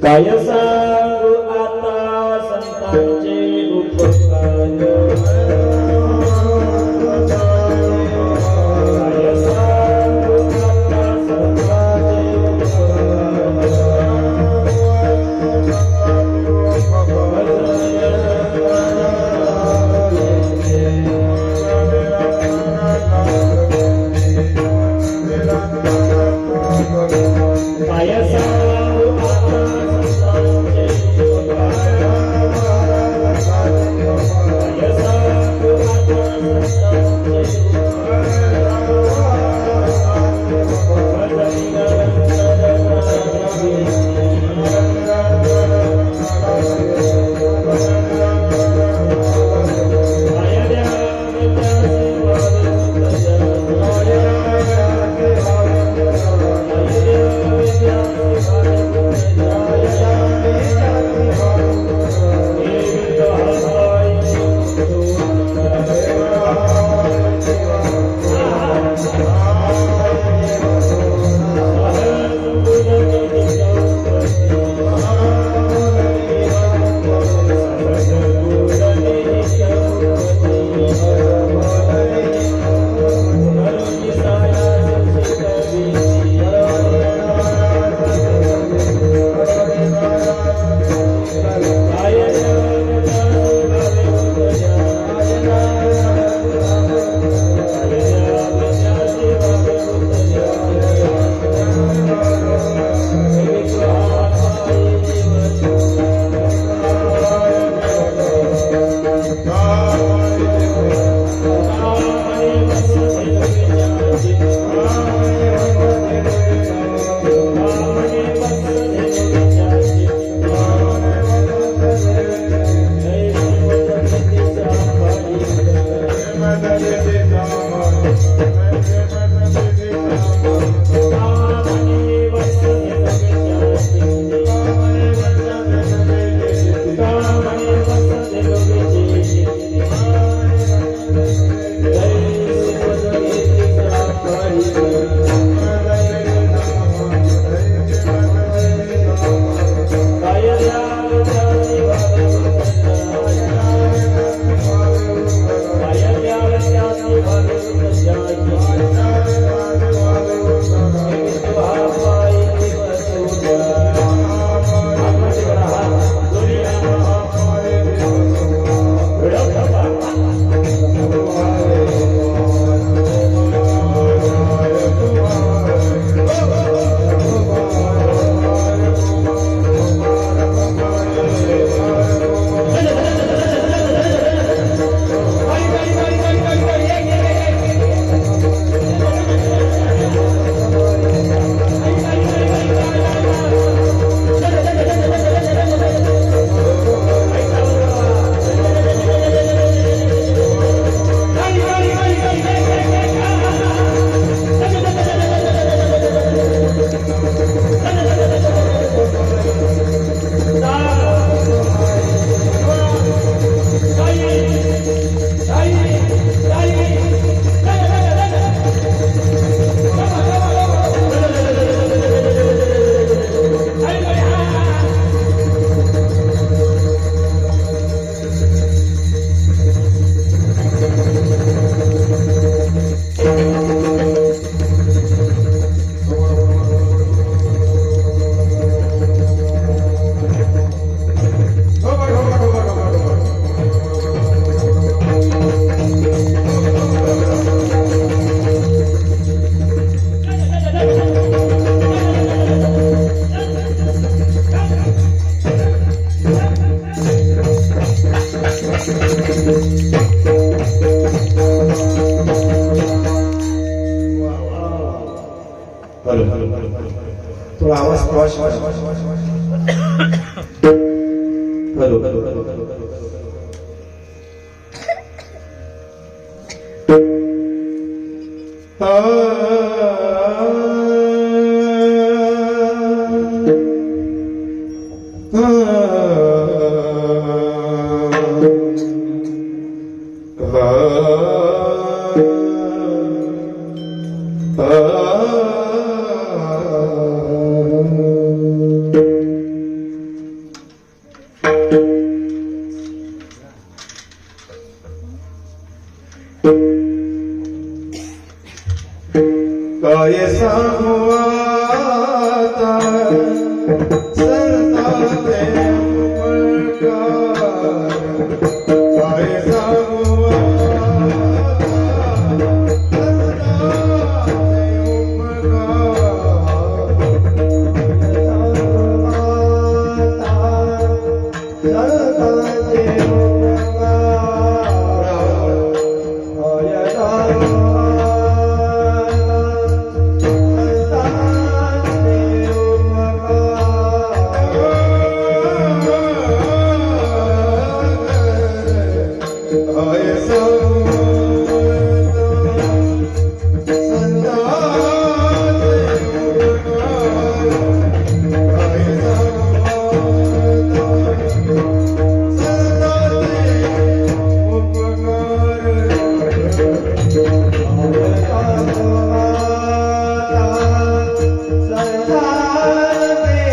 काय सांगू आता संतांचे उपकार, काय सांगू आता संतांचे Yeah. श्वास हॅलो काय सांगू आता संता देव प्रकार काय सांगू आता संता देव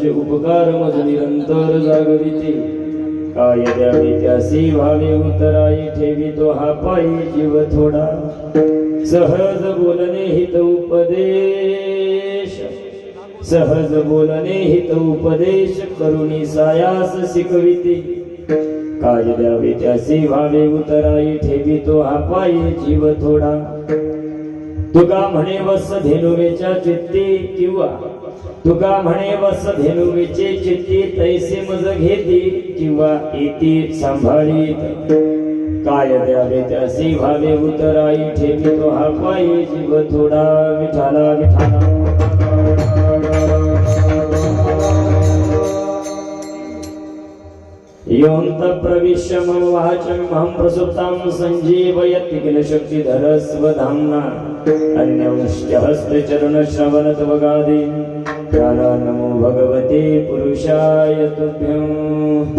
तुझे उपकार मज निरंतर जागविते काय द्यावे त्यासी भावे उतराई ठेवी तो हा पायी जीव थोडा सहज बोलणे हित उपदेश सहज बोलणे हित उपदेश करुणी सायास शिकविते काय द्यावे त्यासी भावे उतराई ठेवी तो हा पायी जीव थोडा तुका म्हणे वस धेनुवेच्या चित्ती किंवा तुका म्हणे वस धेनुवेचे चित्ती तैसे मज घेती किंवा येती सांभाळीत काय द्यावे त्यासी भावे उतराई ठेवी तो हा पायी जीव थोडा विठाला विठाला योऽन्त प्रविश्य मम वाचमिमहं प्रसुप्तां सञ्जीवयति किल शक्तिधर स्वधाम्ना अन्यंश्च हस्तचरणश्रवणत्वगादि प्राणा नमो भगवते पुरुषाय तुभ्यं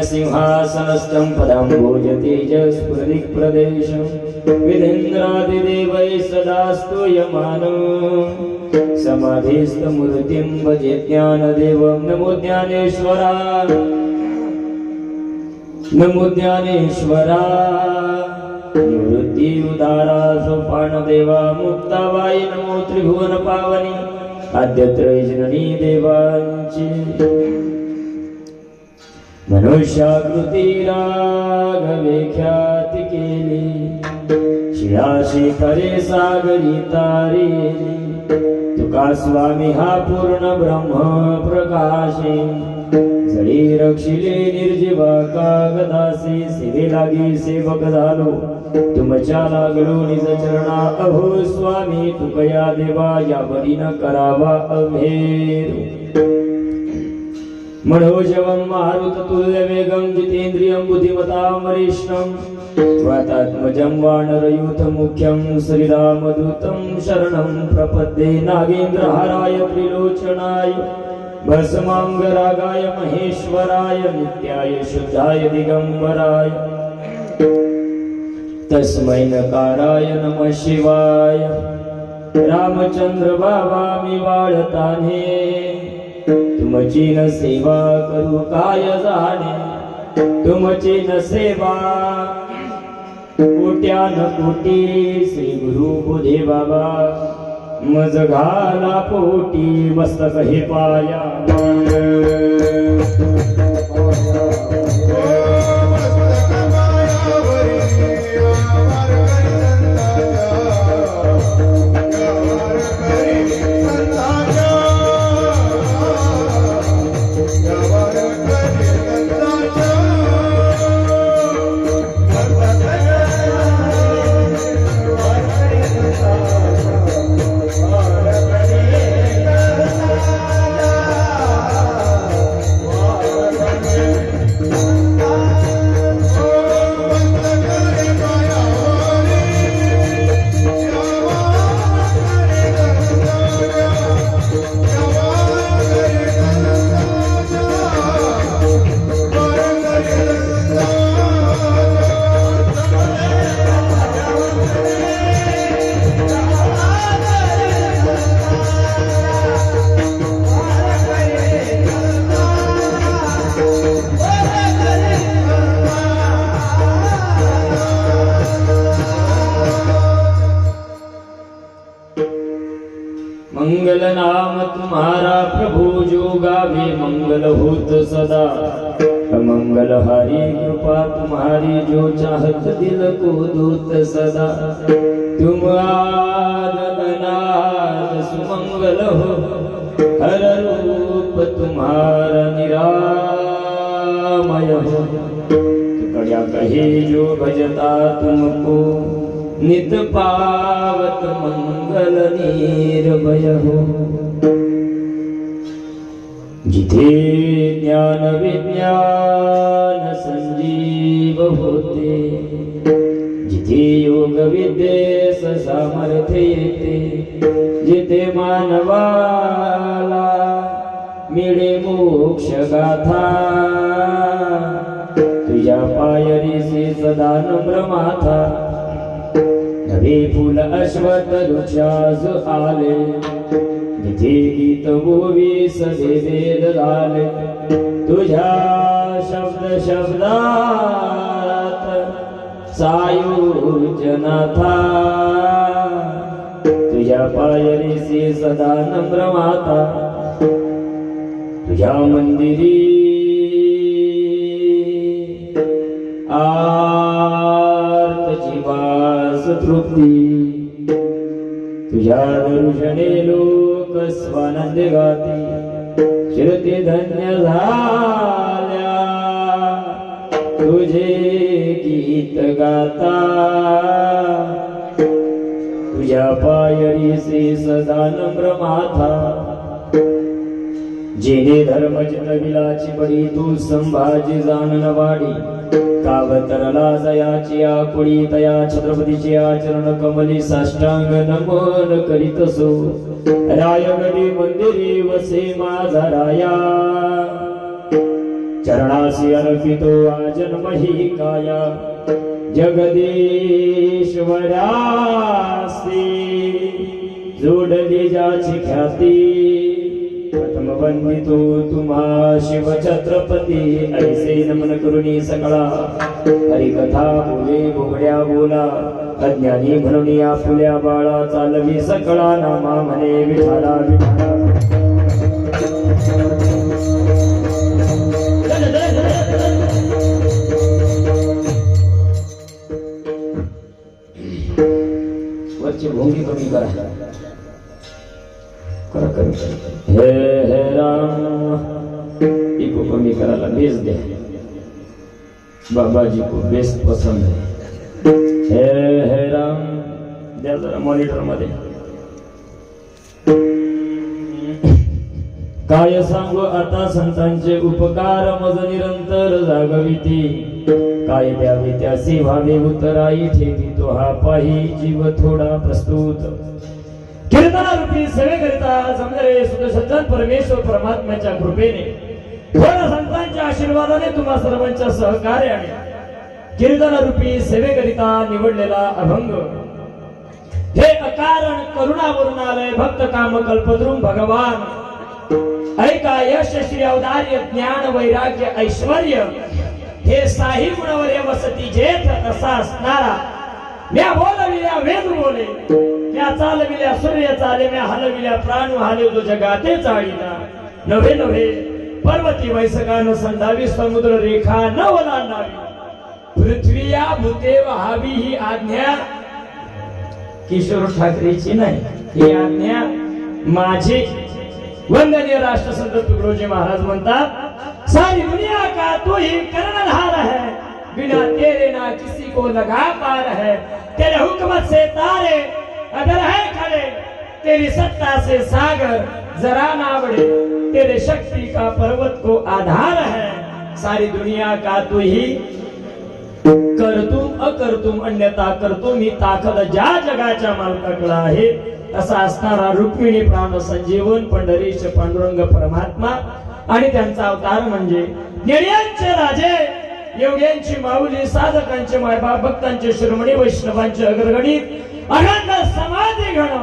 सिंहासनस्थं पदाम्भोज तेजस्फुरदिक् प्रदेशं विधेन्द्रादिदेवैः सदा स्तूयमानं समाधिस्थमूर्तिं भजे ज्ञानदेवं नमो ज्ञानेश्वरा निवृत्ति उदारा सोपानदेवा मुक्ताबाई नमो त्रिभुवन पावनी आद्यत्रयजननी देवांची मनुष्याकृती राघवे ख्याती केली शिळाशी खरे सागरी तारेली तुका स्वामी हा पूर्ण ब्रह्म प्रकाशे जळी रक्षिले निर्जीवा कागदासी सेवे लागी सेवक झालो तुमच्या लागलो निज चरणा अहो स्वामी तुकया देवा या बरी न करावा अभेरू मनोजवं मारुततुल्य वेगं जितेन्द्रियं बुद्धिमतां वरिष्ठं वातात्मजं वानरयूथमुख्यं श्रीरामदूतं शरणं प्रपद्ये नागेन्द्रहाराय त्रिलोचनाय भस्मांगरागाय महेश्वराय नित्याय शुद्धाय दिगंबराय तस्मै नकाराय नमः शिवाय रामचंद्र बाबा मी बाळताने तुमची न सेवा करू काय जाणे तुमची न सेवा कोट्यान कोटी श्री गुरु बुधे बाबा मज घाला पोटी मस्तक हे पाया गावे मंगल होत सदा मंगल हारी कृपा तुम्हारी जो चाहत दिल को दूत सदा तुम आदनाद सुमंगल हो हर रूप तुम्हारा निरामय हो कड़िया कहे जो भजता तुमको नित पावत मंगल निर्भय हो जिथे ज्ञान विज्ञान संजीव होते जिथे योग विद्येस सामर्थ्य येते जिथे मानवाला मिळे मोक्ष गाथा तुझ्या पायरीसी सदा नम्र माथा नवे फुल अश्वत्थ वृक्षास आले जिथे गीत गोवी सदे वेद झाले तुझ्या शब्द शब्दात सायुजनाथा तुझ्या पायरीसी सदा नम्र माता तुझ्या मंदिरी आर्त जीवास तृप्ती तुझ्या दर्शने लोक स्वानंद गाती शिरते धन्य झाल्या तुझे गीत गाता तुझ्या पायरीसी सदा नम्र माथा जेने धर्म चितविलाची बडी तू संभाजी जानन वाडी कावतरला जयाची आकुळी तया छत्रपतीची आचरण कमली साष्टांग नमन करीत सो रायगडी मंदिरी वसे माझा राया चरणासी अर्पितो आजन्मही काया जगदीश्वरासी जोडली ज्याची ख्याती प्रथम वंदितो तुम्हा शिव छत्रपती ऐसे नमन करुणी सकळा हरिकथा बोले बोबड्या बोला अज्ञानी म्हणून आपुल्या बाळा चालवी सकळा नामा म्हणे विठाला विठाला वरची भोंगी कमी करा हे हे राम इको कमी करायला बेस द्या बाबाजी को बेस पसंद है हे राम द्या जरा मॉनिटर मध्ये काय सांगू आता संतांचे उपकार मज निरंतर जागविती काय द्यावे त्यासी भावे उतराई ठेवी तो हा पाही जीव थोडा प्रस्तुत कीर्तनारूपी सेवेकरिता समजरे सुद्ध सज्जन परमेश्वर परमात्म्याच्या कृपेने थोड्या संतांच्या आशीर्वादाने तुम्हा सर्वांच्या सहकार्याने कीर्तनारूपी सेवेकरिता निवडलेला अभंग हे अकारण करुणावरून आलय भक्त काम कल्पद्रुम भगवान ऐका यश श्री औदार्य ज्ञान वैराग्य ऐश्वर्य हे साही गुणवर वसती जेथ असा असणारा म्या बोलविल्या वेद बोले म्या चालविल्या सूर्य चाले म्या हलविल्या प्राण हाले जो जगाते चाळीना नव्हे नव्हे पर्वती वैसकान संधावी समुद्र रेखा न ओलांडावी पृथ्वीया भूते वहावी ही आज्ञा किशोर ठाकरेची नाही ही आज्ञा माझी वंदनीय राष्ट्रसंत तुकडोजी महाराज म्हणतात सारी दुनिया का तू ही कर्णधार है बिना तेरे ना किसी को लगा पार है तेरे हुक्म से तारे अगर है खड़े तेरी सत्ता से सागर जरा ना बढ़े तेरे शक्ति का पर्वत को आधार है सारी दुनिया का तू ही करतुम अकर्तुम अन्यथा करतो मी ताकद ज्या जगाच्या मालकाकडे आहे असा असणारा रुक्मिणी प्राण संजीवन पंढरीश पांडुरंग परमात्मा आणि त्यांचा अवतार म्हणजे निर्यांचे राजे योग्यांची माऊली साधकांचे मायबाप भक्तांचे शिरोमणी वैष्णवांचे अग्रगणित अनंत समाधी गण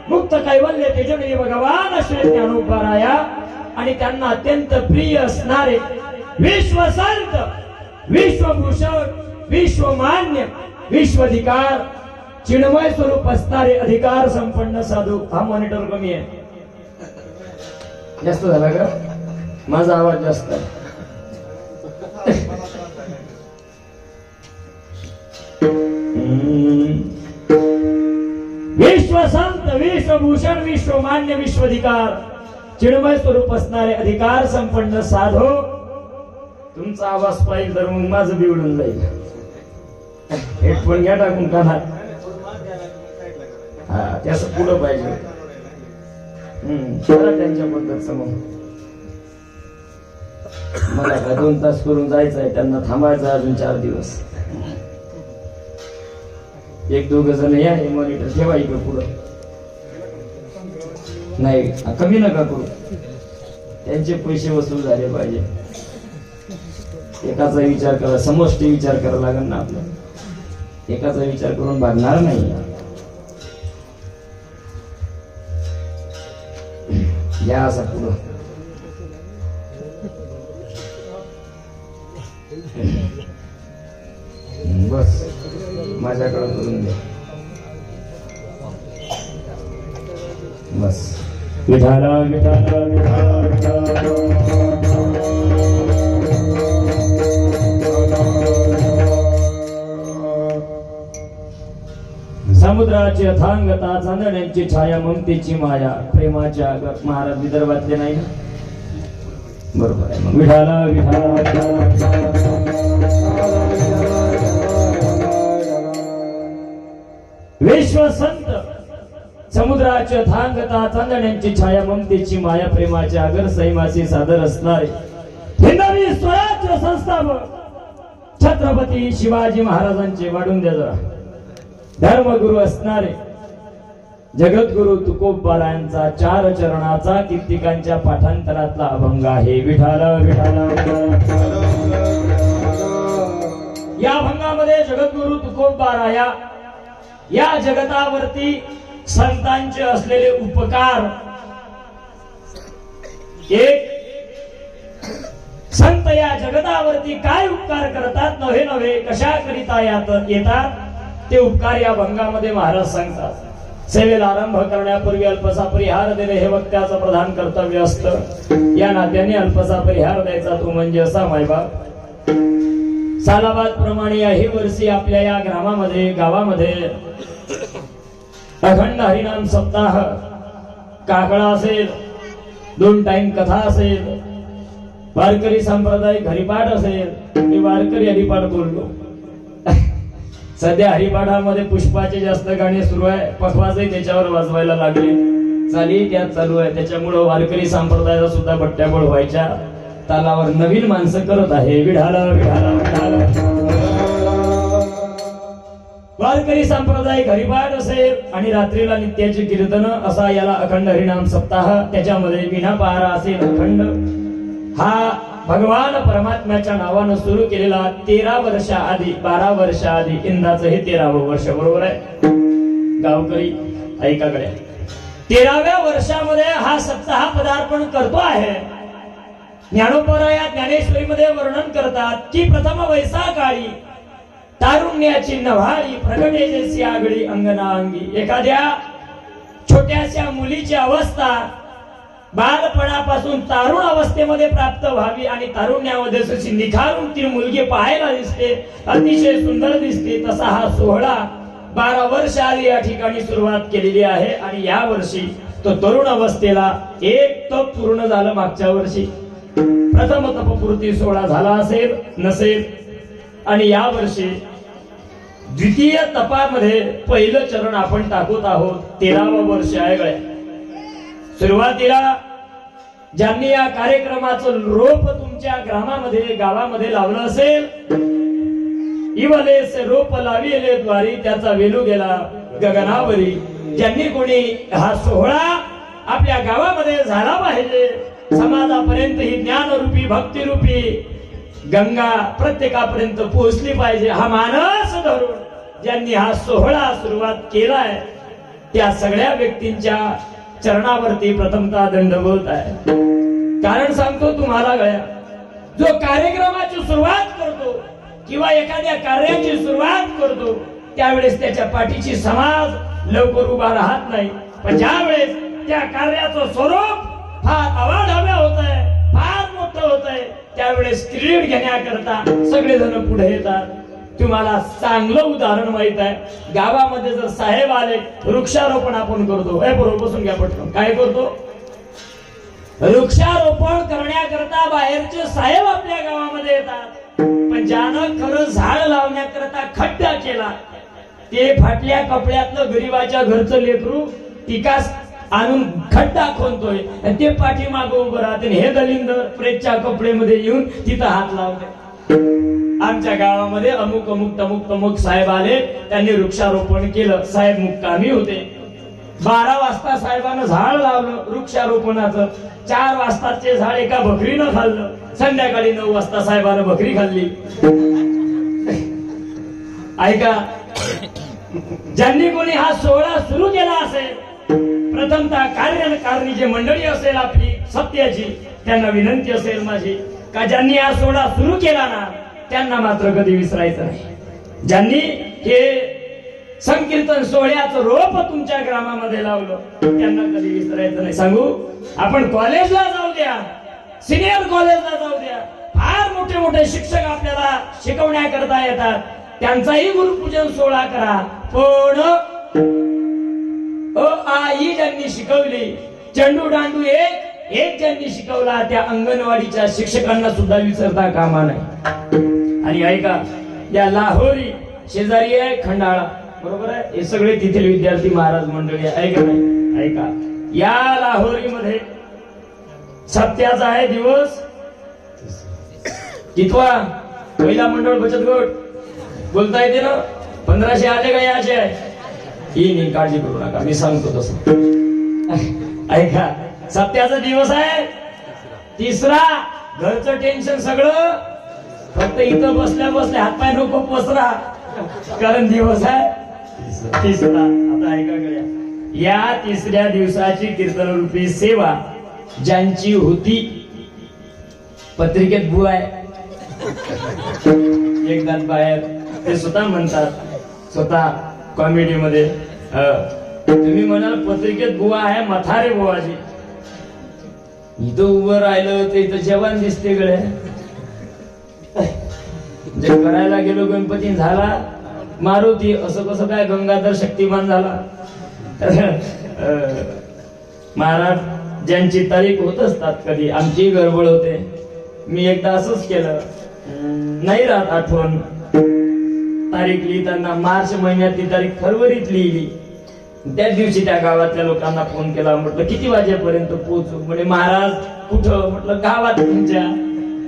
मुक्त कैवल्य तेजोनी भगवान श्री ज्ञानोबाराया आणि त्यांना अत्यंत प्रिय असणारे विश्वसंत विश्वभूषण विश्वमान्य विश्वाधिकार चिन्मय स्वरूप असणारे अधिकार संपन्न साधू हा मॉनिटर कमी आहे जास्त झाला का माझा आवाज जास्त आहे. विश्वसंत विश्वभूषण विश्वमान्य विश्वाधिकार चिन्मय स्वरूप असणारे अधिकार संपन्न साधो, तुमचा आवाज पाहिजे तर मग माझं बिघडून जाईल. हेडफोन घ्या टाकून कानात. हा त्याच पुढं पाहिजे. त्यांच्या पद्धत समोर मला का 2 तास करून जायचंय, त्यांना थांबायचं अजून 4 दिवस. 1-2 जण या, हे मॉनिटर ठेवा इकडे पुढं. नाही कमी नका करू, त्यांचे पैसे वसूल झाले पाहिजे. एकाचा विचार करा, समष्टी विचार करावा लागेल ना आपल्याला. एकाचा विचार करून भागणार नाही. या असा पुढं. बस माझ्याकडे करून दे. बस विठाला विठाला विठाला समुद्राची अथांगता, चांदण्यांची छाया, ममतेची माया, प्रेमाच्या महाराज विदर्भातले नाही ना? बरोबर आहे. मग विठाला विठाला विश्वसंत समुद्राची अथांगता, चांदण्यांची छाया, ममतेची माया, प्रेमाच्या आगर सैमासी सादर असणारे हिंदवी स्वराज्य संस्थापक छत्रपती शिवाजी महाराजांचे वाढून द्या जरा धर्मगुरु असणारे जगद्गुरु तुकोबारायांचा 4 चरणाचा कीर्तिकांच्या पाठांतरातला अभंग आहे. विठाला विठाला. या अभंगामध्ये जगद्गुरु तुकोबाराया या जगतावरती संतांचे असलेले उपकार, एक संत या जगतावरती काय उपकार करतात, नव्हे कशा करिता येतात ते उपकार या भंगामध्ये महाराज सांगतात. सेवेला आरंभ करण्यापूर्वी अल्पसा परिहार देणे हे वक्त्याचं प्रधान कर्तव्य असतं. या नात्याने अल्पसा परिहार द्यायचा तो म्हणजे असा मायबाप. सालाबाद प्रमाणे याही वर्षी आपल्या या ग्रामामध्ये गावामध्ये अखंड हरिनाम सप्ताह, काकळा असेल, 2 टाइम कथा असेल, वारकरी सांप्रदायिक हरिपाठ असेल. मी वारकरी हरिपाठ बोललो. सध्या हरिपाठामध्ये पुष्पाचे जास्त गाणे सुरू आहे, पखवाजही त्याच्यावर वाजवायला लागले, चाली त्यात चालू आहे. त्याच्यामुळे वारकरी संप्रदायाचा सुद्धा बट्ट्याबोळ व्हायच्या तालावर नवीन माणसं करत आहे. विढाला विढाला विढाला. वारकरी सांप्रदायिक हरिपाठ असेल आणि रात्रीला नित्याचे कीर्तन असा याला अखंड हरिनाम सप्ताह. त्याच्यामध्ये विनापारा असेल अखंड. हा भगवान परमात्म्याच्या नावानं सुरू केलेला 13 वर्षाआधी 12 वर्षाआधी इंदाचं हे 13वं वर्ष. बरोबर आहे गावकरी? ऐकाकडे 13व्या वर्षामध्ये हा सप्ताह पदार्पण करतो आहे. ज्ञानोपराया ज्ञानेश्वरीमध्ये वर्णन करतात की प्रथम वैसाकाळी तारुण्याची नव्हाळी प्रगटे जैसी आगळी अंगना अंगी. एखाद्या छोट्याशा मुलीची अवस्था बालपणापासून तारुण अवस्थेमध्ये प्राप्त व्हावी आणि तारुण्यामध्ये जशी निखारून ती मुलगी पाहायला दिसते, अतिशय सुंदर दिसते, तसा हा सोहळा 12 वर्ष आधी या ठिकाणी सुरुवात केलेली आहे. आणि या वर्षी तो तरुण अवस्थेला एक तप पूर्ण झालं. मागच्या वर्षी प्रथम तपपूर्ती सोहळा झाला असेल नसेल, आणि या वर्षी द्वितीय तपामध्ये पहिलं चरण आपण टाकत आहोत. 13वं वर्ष आहे गळ्या. सुरुवातीला ज्यांनी या कार्यक्रमाचं रोप तुमच्या ग्रामामध्ये गावामध्ये लावलं असेल, इवलेस रोप लाविले द्वारी त्याचा वेलू गेला गगनावरी. ज्यांनी कोणी हा सोहळा आपल्या गावामध्ये झाला पाहिजे, समाजापर्यंत ही ज्ञानरूपी भक्तिरूपी गंगा प्रत्येकापर्यंत पोहोचली पाहिजे, हा मानस धरून ज्यांनी हा सोहळा सुरुवात केलाय त्या सगळ्या व्यक्तींच्या चरणावरती प्रथमतः दंडवत आहे. कारण सांगतो तुम्हाला गळ्या, जो कार्यक्रमाची सुरुवात करतो किंवा एखाद्या कार्याची सुरुवात करतो त्यावेळेस त्याच्या पाठीची समाज लवकर उभा राहत नाही. पण ज्या वेळेस त्या कार्याचं स्वरूप फार अवाढव्य होत आहे, फार त्यावेळेस क्रेडिट घेण्याकरता सगळेजण पुढे येतात. तुम्हाला चांगलं उदाहरण माहित आहे, गावामध्ये जर साहेब आले, वृक्षारोपण आपण करतो. बरोबर, बसून घ्या पटकन. काय करतो? वृक्षारोपण करण्याकरता बाहेरचे साहेब आपल्या गावामध्ये येतात. पण ज्यानं खरं झाड लावण्याकरता खड्डा केला, ते फाटल्या कपड्यातलं गरीबाच्या घरचं लेकरू टिकास आणून खड्डा खोलतोय, आणि ते पाठीमागं उभं राहते. हे दलिंदर प्रेतच्या कपड्यामध्ये येऊन तिथं हात लावते. आमच्या गावामध्ये अमुक अमुक तमुक तमुक साहेब आले, त्यांनी वृक्षारोपण केलं. साहेब मुक्कामी होते. 12 वाजता साहेबांना झाड लावलं वृक्षारोपणाचं. 4 वाजताचे झाड एका बकरीनं खाल्लं. संध्याकाळी 9 वाजता साहेबांना बकरी खाल्ली. ऐका, ज्यांनी कोणी हा सोहळा सुरू केला असेल, प्रथमतः कार्यकारिणी जी मंडळी असेल आपली सत्याची, त्यांना विनंती असेल माझी का ज्यांनी हा सोहळा सुरू केला ना, त्यांना मात्र कधी विसरायचं नाही. ज्यांनी हे संकीर्तन सोहळ्याचं रोप तुमच्या ग्रामामध्ये लावलं, त्यांना कधी विसरायचं नाही. सांगू, आपण कॉलेजला जाऊ द्या, सिनियर कॉलेजला जाऊ द्या, फार मोठे मोठे शिक्षक आपल्याला शिकवण्याकरता येतात, त्यांचाही गुरुपूजन सोहळा करा. पण आई ज्यांनी शिकवली, चंडू दांडू एक ज्यांनी शिकवला, त्या अंगणवाडीच्या शिक्षकांना सुद्धा विसरता कामा नाही. आणि ऐका, या लाहोरी शेजारी आहे खंडाळा, बरोबर आहे, हे सगळे तिथले विद्यार्थी महाराज मंडळी आहे. ऐका नाही, ऐका, या लाहोरी मध्ये सत्याचा आहे दिवस कितवा? महिला मंडळ बचत गट बोलता येते ना? 1500 आले का याचे आहे? ही नाही, काळजी करू नका, मी सांगतो तसं. ऐका, सत्याचा दिवस आहे 3रा. घरचं टेन्शन सगळं फक्त इथं बसल्या बसल्या हातपाय नको पसरा, कारण दिवस आहे 3रा. आता ऐका गड्या, या 3ऱ्या दिवसाची कीर्तनरूपी सेवा ज्यांची होती, पत्रिकेत बुवा आहे एकदा बाहेर, ते स्वतः म्हणतात, स्वतः कॉमेडी मध्ये, तुम्ही म्हणाल पत्रिकेत बुवा आहे मथारे बुवाजी, इथं उभं राहिलं ते इथं जवान दिसते गड्या. जे करायला गेलो गणपती झाला मारुती, असं कसं काय गंगाधर शक्तिमान झाला. महाराज ज्यांची तारीख होत असतात, कधी आमची गडबड होते. मी एकदा असंच केलं, नाही राहत आठवण, तारीख लिहिताना मार्च महिन्यातली तारीख फरवरीत लिहिली. त्या दिवशी त्या गावातल्या लोकांना फोन केला, म्हटलं किती वाजेपर्यंत पोहोचू? म्हणजे महाराज कुठं? म्हटलं गावात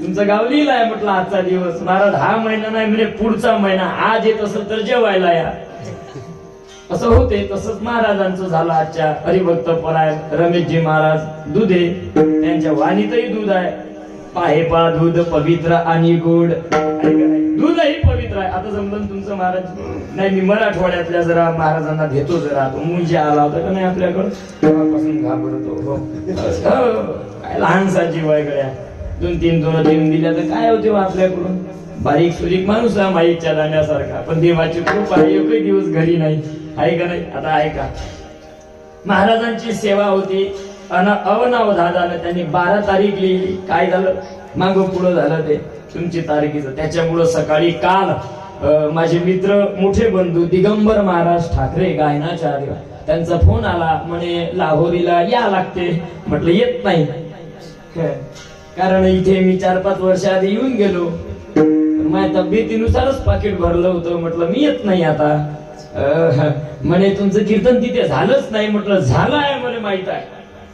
तुमचं गाव लिहिलंय. म्हटलं आजचा दिवस. महाराज हा महिना नाही म्हणजे पुढचा महिना, आज येत असेल तर जेवायला या. असं होते. तसंच महाराजांचं झालं. आजच्या हरिभक्त परायण रमेशजी महाराज दुधे, त्यांच्या वाणीतही दूध आहे. पाहे पा दूध पवित्र आणि गोड, दूधही पवित्र आहे. आता जमलं तुमचं महाराज? नाही, मी मराठवाड्यातल्या जरा महाराजांना घेतो जरा. तो मुंजी आला होता का नाही आपल्याकडं, तेव्हापासून घाबरतो. काय लहानसा जीव आहे गड्या. 2-3 दोन देऊन दिल्या तर काय होते आपल्याकडून? बारीक सुरीक माणूस आहे, माईच्या दाण्यासारखा, पण देवाची कृपा एकही दिवस घरी नाही, आहे का नाही? आता ऐका, महाराजांची सेवा होती. अवनावधानानं त्यांनी 12 तारीख लिहिली. काय झालं? मागं पुढं झालं ते तुमची तारखेचं. त्याच्यामुळं सकाळी काल माझे मित्र मोठे बंधू दिगंबर महाराज ठाकरे गायनाचार्य, त्यांचा फोन आला, म्हणे लाहोरीला या लागते. म्हटलं येत नाही, कारण इथे मी 4-5 वर्ष आधी येऊन गेलो, माझ्या तब्येतीनुसारच पाकिट भरलं होतं. म्हटलं मी येत नाही आता. म्हणे तुमचं कीर्तन तिथे झालंच नाही. म्हटलं झालं आहे, मला माहित आहे,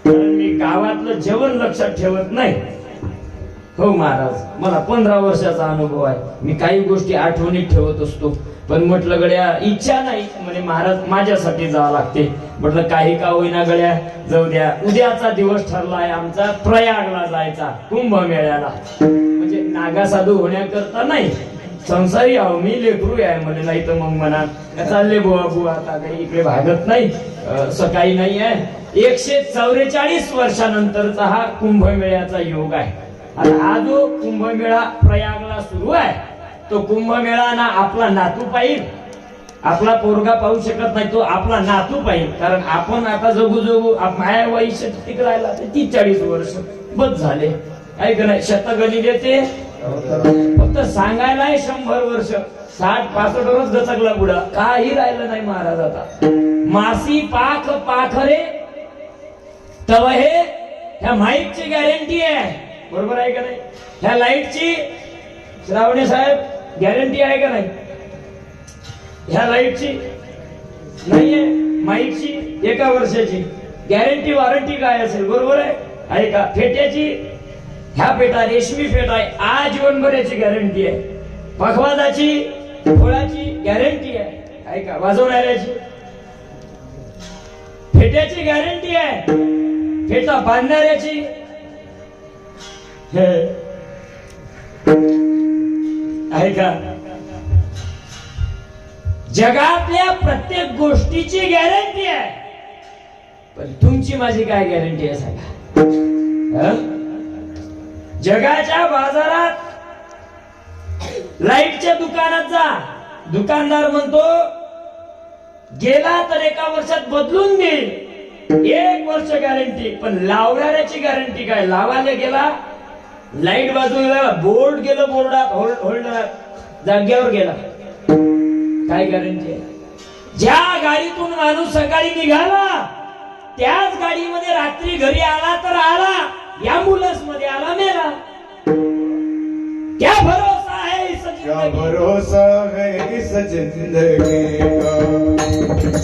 कारण मी गावातलं जेवण लक्षात ठेवत नाही. हो महाराज, मला 15 वर्षाचा अनुभव आहे, मी काही गोष्टी आठवणीत ठेवत असतो, पण म्हटलं गड्या इच्छा नाही. म्हणे महाराज माझ्यासाठी जावं लागते. म्हटलं काही का होईना गड्या, जाऊ द्या. उद्याचा दिवस ठरला आहे आमचा प्रयागला जायचा, कुंभमेळ्याला. म्हणजे नागा साधू होण्याकरता नाही, संसारी आहो मी, लेकरू आहे म्हणे. नाही तर मग म्हणा चालले बुवा आता काही इकडे भागत नाही, सकाळी नाही आहे. 144 वर्षानंतरचा हा कुंभमेळ्याचा योग आहे. आता हा जो कुंभमेळा प्रयागला सुरू आहे, तो कुंभमेळा ना आपला नातू पाहिल, आपला पोरगा पाहू शकत नाही, तो आपला नातू पाहिल. कारण आपण आता जगू माया वैश्य तिकडायला 30-40 वर्ष बस झाले, काय का नाही. शतगणी देते फक्त सांगायलाय 100 वर्ष, 60-65 वर्ष गचकला बुडा, काही राहिलं नाही महाराज आता. मासी पाख पाखरे तव हे ह्या माईकची गॅरंटी आहे, बरोबर आहे का नाही? ह्या लाईटची श्रावणे साहेब गॅरंटी आहे का नाही? ह्या लाईटची नाहीये, माईकची 1 वर्षाची गॅरंटी वॉरंटी काय असेल, बरोबर आहे का? फेट्याची, ह्या फेटा रेशमी फेटा आहे, आजीवनभर याची गॅरंटी आहे. पखवाजाची फळाची गॅरंटी आहे का? वाजवणाऱ्याची फेट्याची गॅरंटी आहे, फेटा बांधणाऱ्याची आहे का? जगातल्या प्रत्येक गोष्टीची गॅरंटी आहे, पण तुमची माझी काय गॅरंटी आहे सांगा? जगाच्या बाजारात लाईटच्या दुकानात जा, दुकानदार म्हणतो गेला तर 1 वर्षात बदलून देईल, 1 वर्ष गॅरंटी. पण लावणाऱ्याची गॅरंटी काय? लावायला गेला, लाईट बाजूला, बोर्ड गेलं बोर्डात, होल्डरात जाग्यावर गेला, काय गॅरंटी आहे? ज्या गाडीतून माणूस सकाळी निघाला त्याच गाडीमध्ये रात्री घरी आला तर आला, एम्ब्युलन्स मध्ये आला मेला. क्या भरोसा है इस क्या जिंदगी, भरोसा है इस जिंदगी का,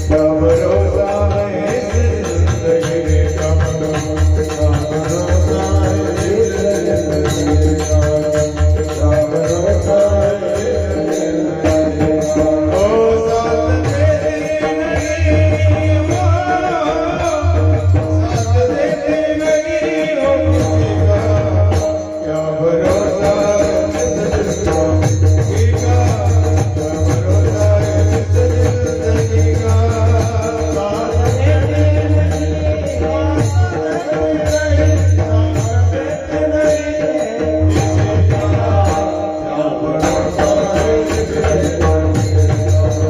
क्या भरोसा है इस जिंदगी का, क्या भरोसा है इस जिंदगी का, क्या भरोसा है इस जिंदगी का। ओ साथ तेरी नहीं हो, साथ तेरी नहीं हो किसी का, क्या भरोसा है इस जिंदगी का, क्या भरोसा है इस जिंदगी का। साथ तेरी नहीं हो, साथ तेरी नहीं, साथ तेरी नहीं किसी का, क्या भरोसा है इस जिंदगी का, क्या भरोसा है इस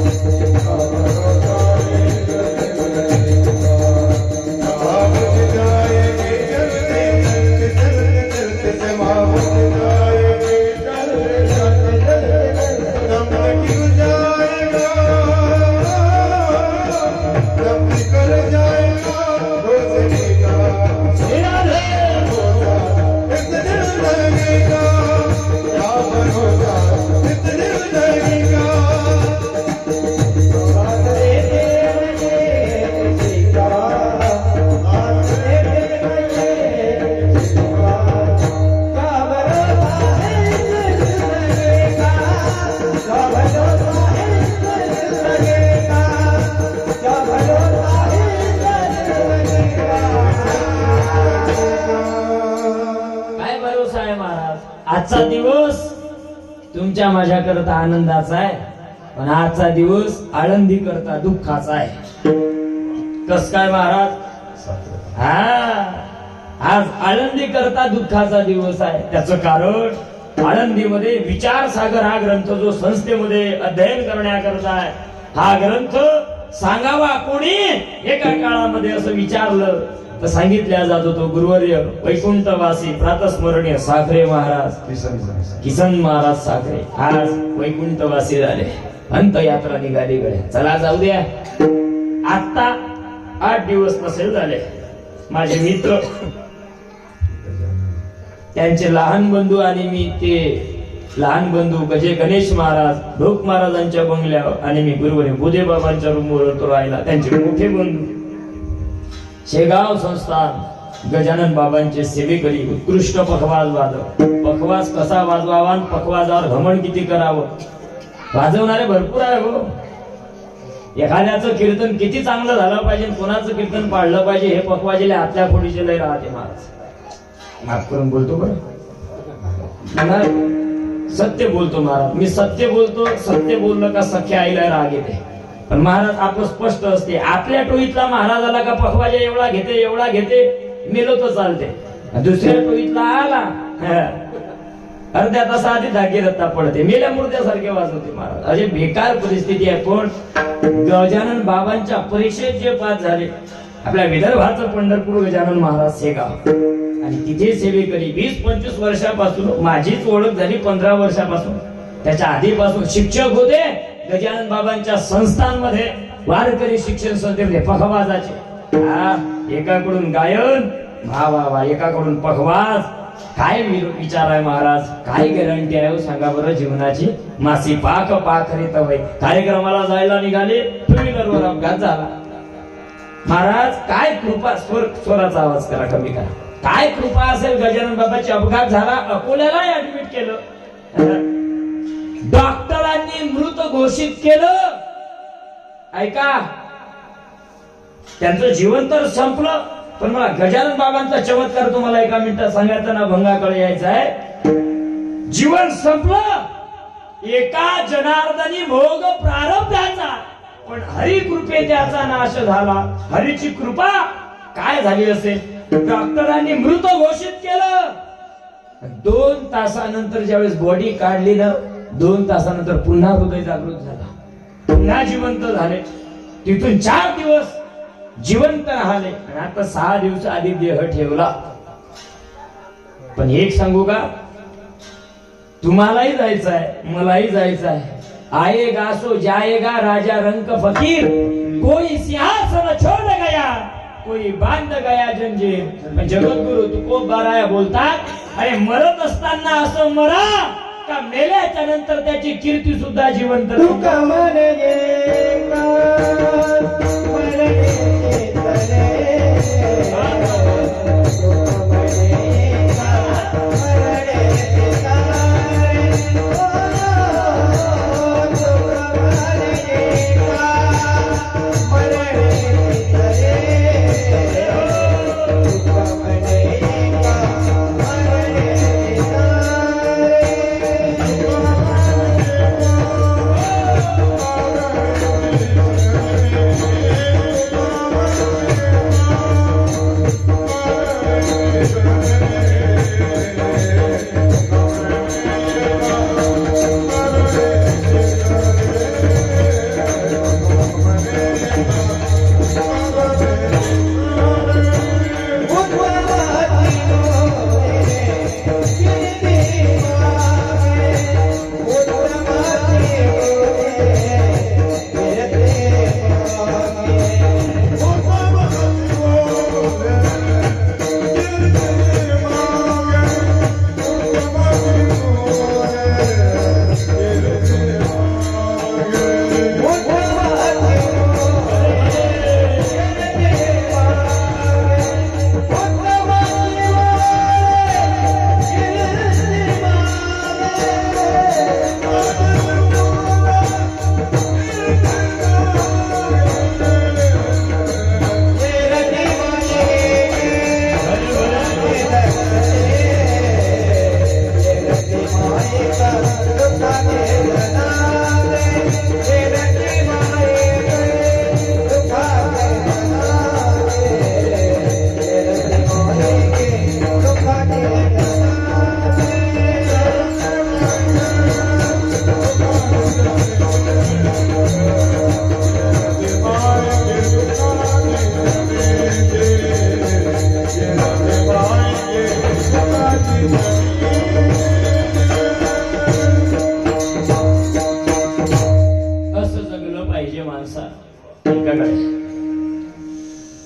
जिंदगी का। माँ बुझ जाएगी चलते चलते चलते चलते से, माँ बुझ जाएगी चलते चलते चलते, दम निकल जाएगा, दम निकल जाएगा रोशनी का। इस जिंदगी का क्या भरोसा इस जिंदगी का। साथ देते रहिए किसी का, साथ देते रहिए किसी का, क्या भरोसा है इस जिंदगी का, क्या भरोसा है इस जिंदगी का, क्या भरोसा है इस जिंदगी का। काय भरोसा आहे महाराज? आजचा दिवस तुमच्या माझ्या करता आनंदाचा आहे, पण आजचा दिवस आळंदी करता दुःखाचा आहे. कस काय महाराज? हा, आज आळंदी करता दुःखाचा दिवस आहे. त्याचं कारण आळंदीमध्ये विचार सागर हा ग्रंथ जो संस्थेमध्ये अध्ययन करण्याकरता आहे, हा ग्रंथ सांगावा कोणी एका काळामध्ये असं विचारलं तर सांगितल्या जात होतो गुरुवर्य वैकुंठवासी प्रातस्मरणीय साखरे महाराज, किसन महाराज साखरे आज वैकुंठवासी झाले, अंतयात्रा निघाली गड्या. चला जाऊ द्या, आता 8 दिवस नसेल झाले. माझे मित्र, त्यांचे लहान बंधू आणि मी, ते लहान बंधू गणेश महाराज ढोक महाराजांच्या बंगल्यावर आणि मी गुरुवारी बुधे बाबांच्या रूमवर होतो राहिला. त्यांचे मोठे बंधू शेगाव संस्थान गजानन बाबांचे सेवेकरी, उत्कृष्ट पखवाज वादक. पखवाज कसा वाजवावा, पखवाजावर घमंड किती करावं, वाजवणारे भरपूर आहे हो. एखाद्याचं कीर्तन किती चांगलं झालं पाहिजे, कोणाचं कीर्तन पाडलं पाहिजे हे पखवाजेले आतल्या खोडीचे लय राहते महाराज. माफ करून बोलतो बरं, सत्य बोलतो महाराज, मी सत्य बोलतो. सत्य बोललं का सख्या आईला राग येते. पण महाराज आपलं स्पष्ट असते, आपल्या टोळीतला महाराजाला का पखवाजा एवढा घेते मेलो तर चालते. दुसऱ्या टोळीतला आला अर्ध्या तासा आधी धागे रत्ता पडते, मेल्या मुर्द्यासारखे वाजवते महाराज. अशी बेकार परिस्थिती आहे. पण गजानन बाबांच्या परीक्षेत जे पास झाले, आपल्या विदर्भाचं पंढरपूर गजानन महाराज शेगाव आणि तिथे सेवेकरी 20-25 वर्षापासून माझीच ओळख झाली 15 वर्षापासून. त्याच्या आधीपासून शिक्षक होते गजानन बाबांच्या संस्थांमध्ये वारकरी शिक्षण संस्थेमध्ये पखवाजाचे. एकाकडून गायन वा एकाकडून पखवाज. काय विचार आहे महाराज, काय गॅरंटी आहे सांगा बरं जीवनाची. मासी पाक पाखरीत वय. कार्यक्रमाला जायला निघाले, टू व्हीलरवर अपघात झाला. महाराज काय कृपा, स्वराचा आवाज करा कमी करा. काय कृपा असेल, गजानन बाबाची अपघात झाला, अकोल्याला ऍडमिट केलं, डॉक्टरांनी मृत घोषित केलं. ऐका, त्यांचं जीवन तर संपलं, पण मला गजानन बाबांचा चमत्कार तुम्हाला एका मिनिटात सांगायचा ना, भंगाकडे यायचं आहे. जीवन संपलं, एका जनार्दनी भोग प्रारब्धाचा, पण हरी कृपे त्याचा नाश झाला. हरीची कृपा काय झाली असेल, डॉक्टरांनी मृत घोषित केलं. 2 तासानंतर ज्यावेळेस बॉडी काढली ना, 2 तासानंतर पुन्हा हृदय जागृत झाला, पुन्हा जिवंत झाले. तिथून 4 दिवस जिवंत राहिले आणि आता 6 दिवस आधी देह ठेवला. पण एक सांगू का, तुम्हालाही जायचं आहे, मलाही जायचं आहे. आएगा सो जाएगा राजा रंक फकीर, कोई सिंहासन छोड़ गया, कोई बांध गया जंजीर. पण जगद्गुरु तुकोबाराया बोलतात, अरे मरत असताना असं मरा का मेल्याच्या नंतर त्याची कीर्ती सुद्धा जिवंत. तुका म्हणे का म्हणे तरे,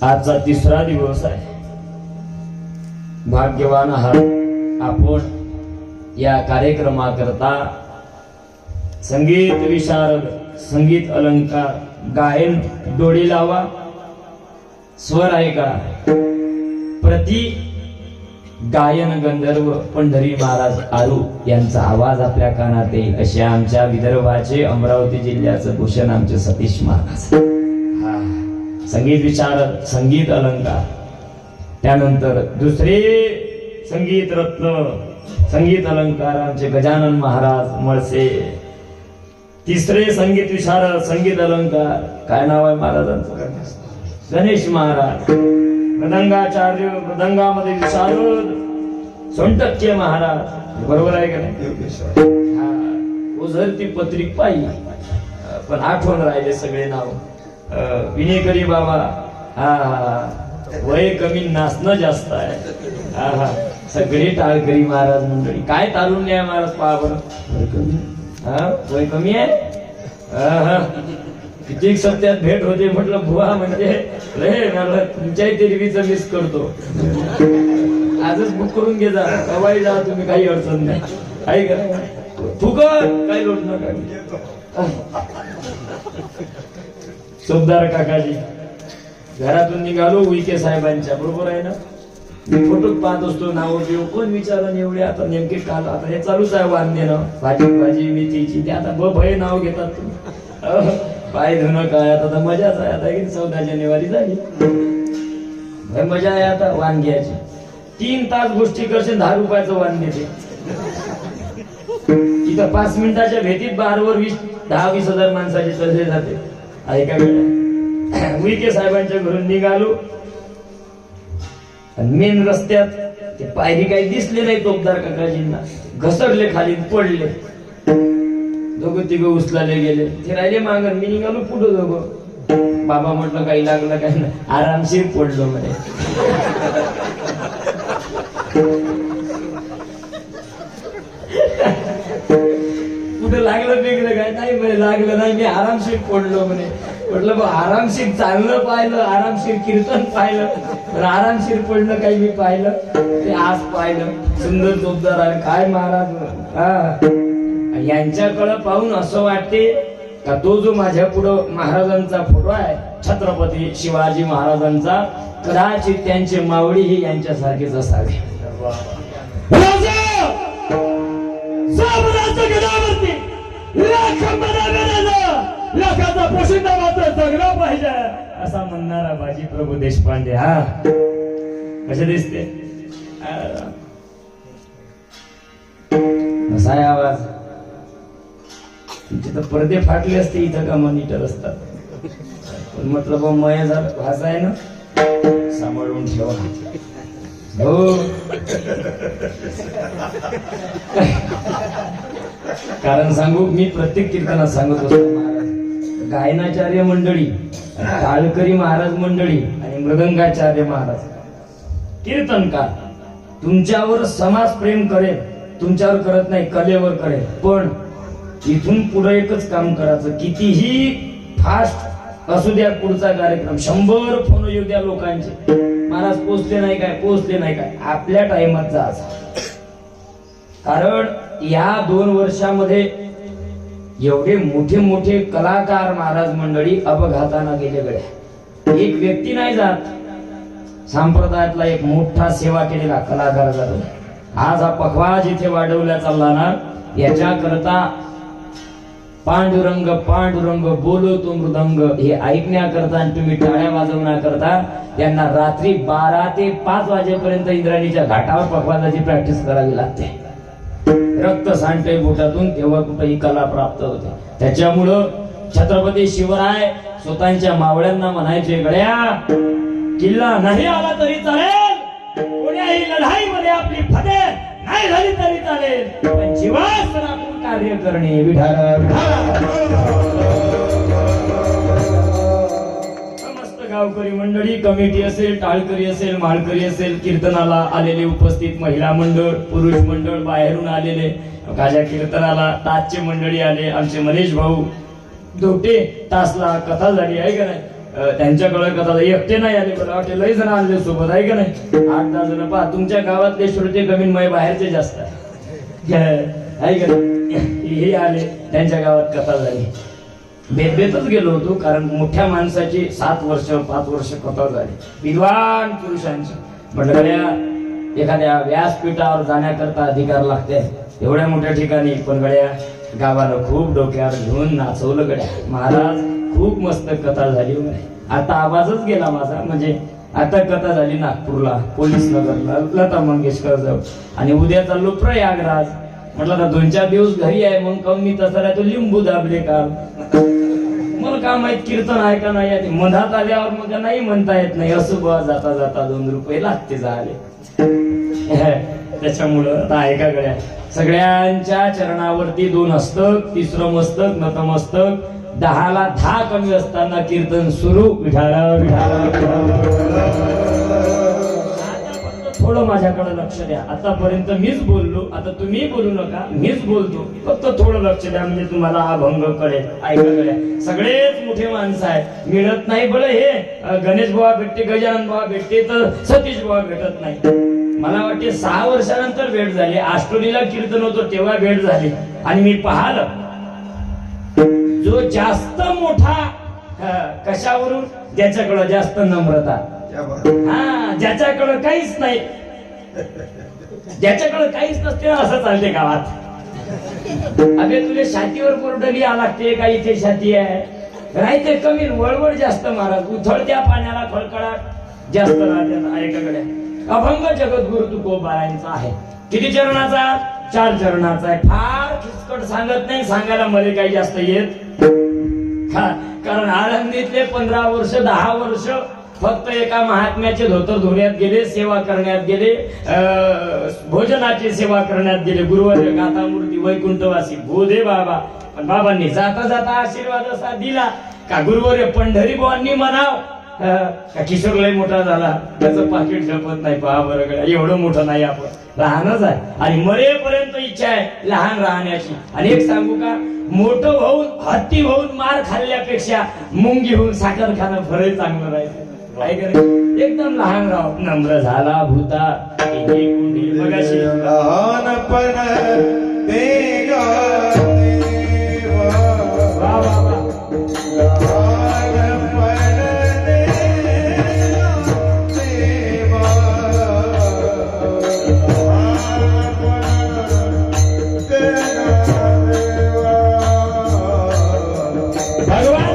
आजचा 3रा दिवस आहे. भाग्यवान आहात आपण. या कार्यक्रमाकरता संगीत विशारद, संगीत अलंकार, गायन डोळे लावा, स्वर ऐका. प्रति गायन गंधर्व पंढरी महाराज आरू यांचा आवाज आपल्या कानात येईल असे आमच्या विदर्भाचे, अमरावती जिल्ह्याचं भूषण आमचे सतीश महाराज. संगीत विशारद, संगीत अलंकार. त्यानंतर दुसरे संगीत रत्न, संगीत अलंकार आमचे गजानन महाराज मळसे. तिसरे संगीत विशारद, संगीत अलंकार, काय नाव आहे महाराजांचं? गणेश महाराज. मृदंगाचार्य, मृदंगामध्ये विशारद सोनटक्के महाराज. बरोबर आहे का नाही? उझरती पत्रिक पाहिली, पण आठवण राहिले सगळे नाव. विनेकरी बाबा, वय कमी नाचणं जास्त आहे. आहा सगळे टाळकरी महाराज मंडळी. काय तारुण्य आहे महाराज पहा बरं. वय कमी. हा वय कमी आहे. आहा किती सत्यात भेट होते म्हटलं बुवा म्हणजे रे मला तुमच्याही तेरवीचं मिस करतो. आजच बुक करून घे जा कवाई जा तुम्ही काही अडचण नाही आहे का. फुकट काही लोट नका. सुभदार काकाजी घरातून निघालो उईके साहेबांच्या बरोबर आहे ना. मी फोटो पाहत असतो नाव बिव कोण विचारण एवढे आता नेमके काल आता हे चालूच आहे वाण देणं भाजी मेथीची ते आता भय नाव घेतात तुम्ही. पाय धुणं काय आता मजाच आहे. आता 14 जानेवारी झाली भय मजा आहे आता वाण घ्यायची. 3 तास गोष्टी करशील 10 रुपयाचं वाण देते. इथं 5 मिनिटाच्या भेटीत बारवर 10-20 हजार माणसाचे चालले जाते. ऐका उईके साहेबांच्या घरून निघालो मेन रस्त्यात ते पायरी काही दिसले नाही. तोपदार काकाजींना घसरले खाली पडले. दोघं तिघं उचलाले गेले. ते राहिले मागं मी निघालो पुढं दोघं. बाबा म्हटलं काही लागलं काही नाही आरामशीर पडलो म्हणे. कुठं लागलं बिगलं काय नाही म्हणे लागलं नाही मी आरामशीर पडलो म्हणे. म्हटलं बा आरामशीर चालणं पाहिलं आरामशीर कीर्तन पाहिलं पण आरामशीर पडणं काही मी पाहिलं ते आज पाहिलं. सुंदर जोरदार आहे काय महाराज. हा यांच्याकडे पाहून असं वाटते का तो जो माझ्या पुढं महाराजांचा फोटो आहे छत्रपती शिवाजी महाराजांचा कदाचित त्यांचे मावळी ही यांच्यासारखेच असावे. लाखाचा पोशिंदा मात्र जगला पाहिजे असा म्हणणारा बाजी प्रभू देशपांडे. हा कसे दिसते असा आहे आवाज. तुमचे तर पडदे फाटले असते इथं का मॉनिटर असतात पण म्हटलं बा मय भाषा आहे ना सांभाळून ठेवा. हो कारण सांगू मी प्रत्येक कीर्तनात सांगत असतो महाराज गायनाचार्य मंडळी टाळकरी महाराज मंडळी आणि मृदंगाचार्य महाराज कीर्तनकार तुमच्यावर समाज प्रेम करेल तुमच्यावर करत नाही कलेवर करेल. पण इथून पुढे एकच काम करायचं कितीही फास्ट असू द्या पुढचा कार्यक्रम 100 फोन येऊ द्या लोकांचे महाराज पोचले नाही काय आपल्या टाइमात जायचं. कारण या 2 वर्षामध्ये एवढे मोठे कलाकार महाराज मंडळी अपघाताने गेले गड्या. एक व्यक्ती नाही जात. संप्रदायातला एक मोठा सेवा केलेला कलाकार जातो. आज हा पखवा जिथे वाढवला चालला ना याच्याकरता पांडुरंग पांडुरंग बोलतो मृदंग हे ऐकण्याकरता आणि तुम्ही टाळ्या वाजवण्याकरता त्यांना रात्री 12 ते 5 वाजेपर्यंत इंद्रायणीच्या घाटावर पखवाजाची प्रॅक्टिस करावी लागते. रक्त सांडते बोटातून तेव्हा कुठे ही कला प्राप्त होते. त्याच्यामुळं छत्रपती शिवराय स्वतःच्या मावळ्यांना म्हणायचे गड्या किल्ला नाही आला तरी चालेल कोण्याही लढाईमध्ये आपली फतेह नाही झाली तरी चालेल पण जीवास राखून कार्य करणे. समस्त गावकरी मंडळी कमिटी असेल टाळकरी असेल माळकरी असेल कीर्तनाला आलेले उपस्थित महिला मंडळ पुरुष मंडळ बाहेरून आलेले माझ्या कीर्तनाला ताजचे मंडळी आले. आमचे मनीष भाऊ दोटे तासला कथा झाली आहे का नाही त्यांच्याकडे कथा एकटे नाही आले मला वाटते लई जण आणले सोबत आहे का नाही 8-10 जण. पहा तुमच्या गावातले श्रोते कमी मय बाहेरचे जास्त आहे का हे आले त्यांच्या गावात कथा झाली. भेटच गेलो होतो कारण मोठ्या माणसाची 7 वर्ष 5 वर्ष कथा झाली विद्वान पुरुषांची. म्हटलं एखाद्या व्यासपीठावर जाण्याकरता अधिकार लागते एवढ्या मोठ्या ठिकाणी. पण गड्या गावाला खूप डोक्यावर घेऊन नाचवलं गड्या. महाराज खूप मस्त कथा झाली. आता आवाजच गेला माझा म्हणजे आता कथा झाली नागपूरला पोलीस नगरला लता मंगेशकर जाऊ आणि उद्या चाललो प्रयागराज. म्हटलं आता 2-4 दिवस घरी आहे मग कम मी तसा राहतो लिंबू दाबले काल मला काय माहित कीर्तन आहे का नाही. मधात आल्यावर मग नाही म्हणता येत नाही असं बा जाता जाता 2 रुपये लागते झाले. त्याच्यामुळं आता ऐका गड्या सगळ्यांच्या चरणावरती 2 हस्तक 3रं मस्तक नतमस्तक 10ला 10 कमी असताना कीर्तन सुरू. विठाला विठाला थोडं माझ्याकडे लक्ष द्या. आतापर्यंत मीच बोललो, आता तुम्ही बोलू नका, मीच बोलतो. फक्त थोडं लक्ष द्या म्हणजे तुम्हाला अभंग कळेल. ऐकलं, सगळेच मोठे माणसं आहेत, मिळत नाही बरं. हे गणेश बाबा भेटते, गजानन बाबा भेटते, तर सतीश बाबा भेटत नाही. मला वाटते 6 वर्षानंतर भेट झाली. आष्टोलीला कीर्तन होतो तेव्हा भेट झाली. आणि मी पाहिलं जो जास्त मोठा कशावरून, ज्याच्याकडे जास्त नम्रता, हा ज्याच्याकडे काहीच नाही, ज्याच्याकडे काहीच नसते असं चालते गावात. अबे तुले छातीवर कोरडली आ लागते का, इथे छाती आहे राहते कमी, वळवळ जास्त महाराज. उथळत्या पाण्याला खळखळाट जास्त राहते. ऐकाकडे अभंग जगद्गुरु तुकोबारायांचा आहे. किती चरणाचा? 4 चरणाचा आहे. फार किचकट सांगत नाही, सांगायला मला काही जास्त येत. कारण आळंदीतले 15 वर्ष 10 वर्ष फक्त एका महात्म्याचे धोतर धुण्यात गेले, सेवा करण्यात गेले, भोजनाची सेवा करण्यात गेले. गुरुवर्य गाथा मूर्ती वैकुंठवासी बोधे बाबा. पण बाबांनी जाता जाता आशीर्वाद असा दिला का गुरुवर्य पंढरी बुवांनी म्हणाव का किशोर लय मोठा झाला, त्याचं पाकिट झपत नाही. पहा बरं, एवढं मोठं नाही, आपण लहानच आहे. आणि मरेपर्यंत इच्छा आहे लहान राहण्याची. आणि एक सांगू का, मोठं होऊन हत्ती होऊन मार खाल्ल्यापेक्षा मुंगी होऊन साखर खाणं फरक चांगलं राहायचं. काय करे, एकदम लहान राह. नम्र झाला भूता बघाशी लहानपण देगा देवा. वा वा वा. लहानपण देगा देवा. भगवान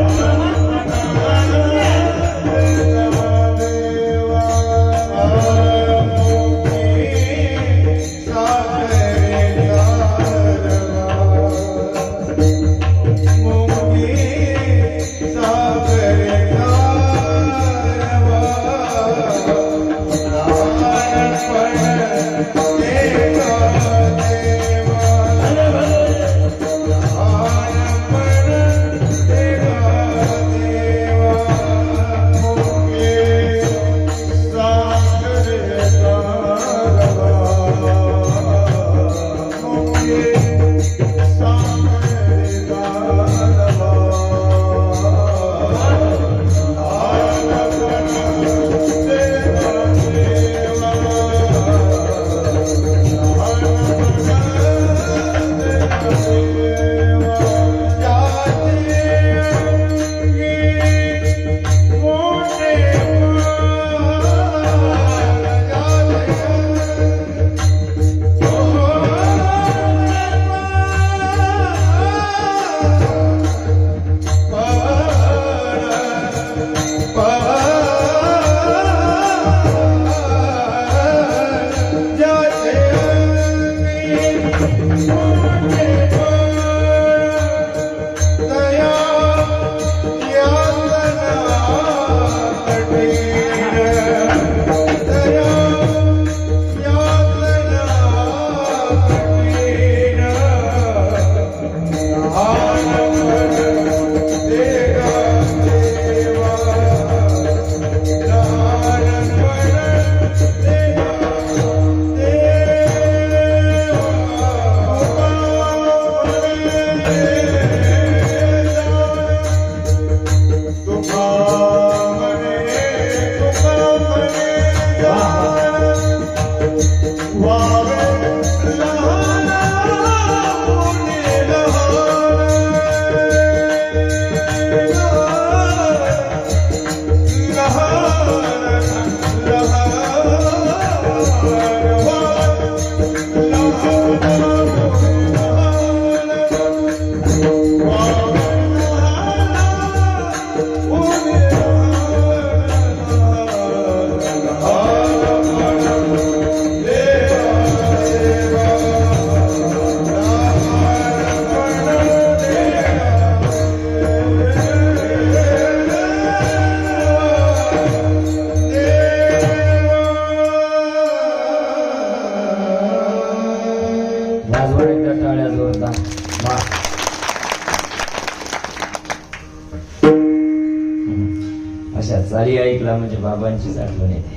चाली ऐकला म्हणजे बाबांचीच आठवण येते.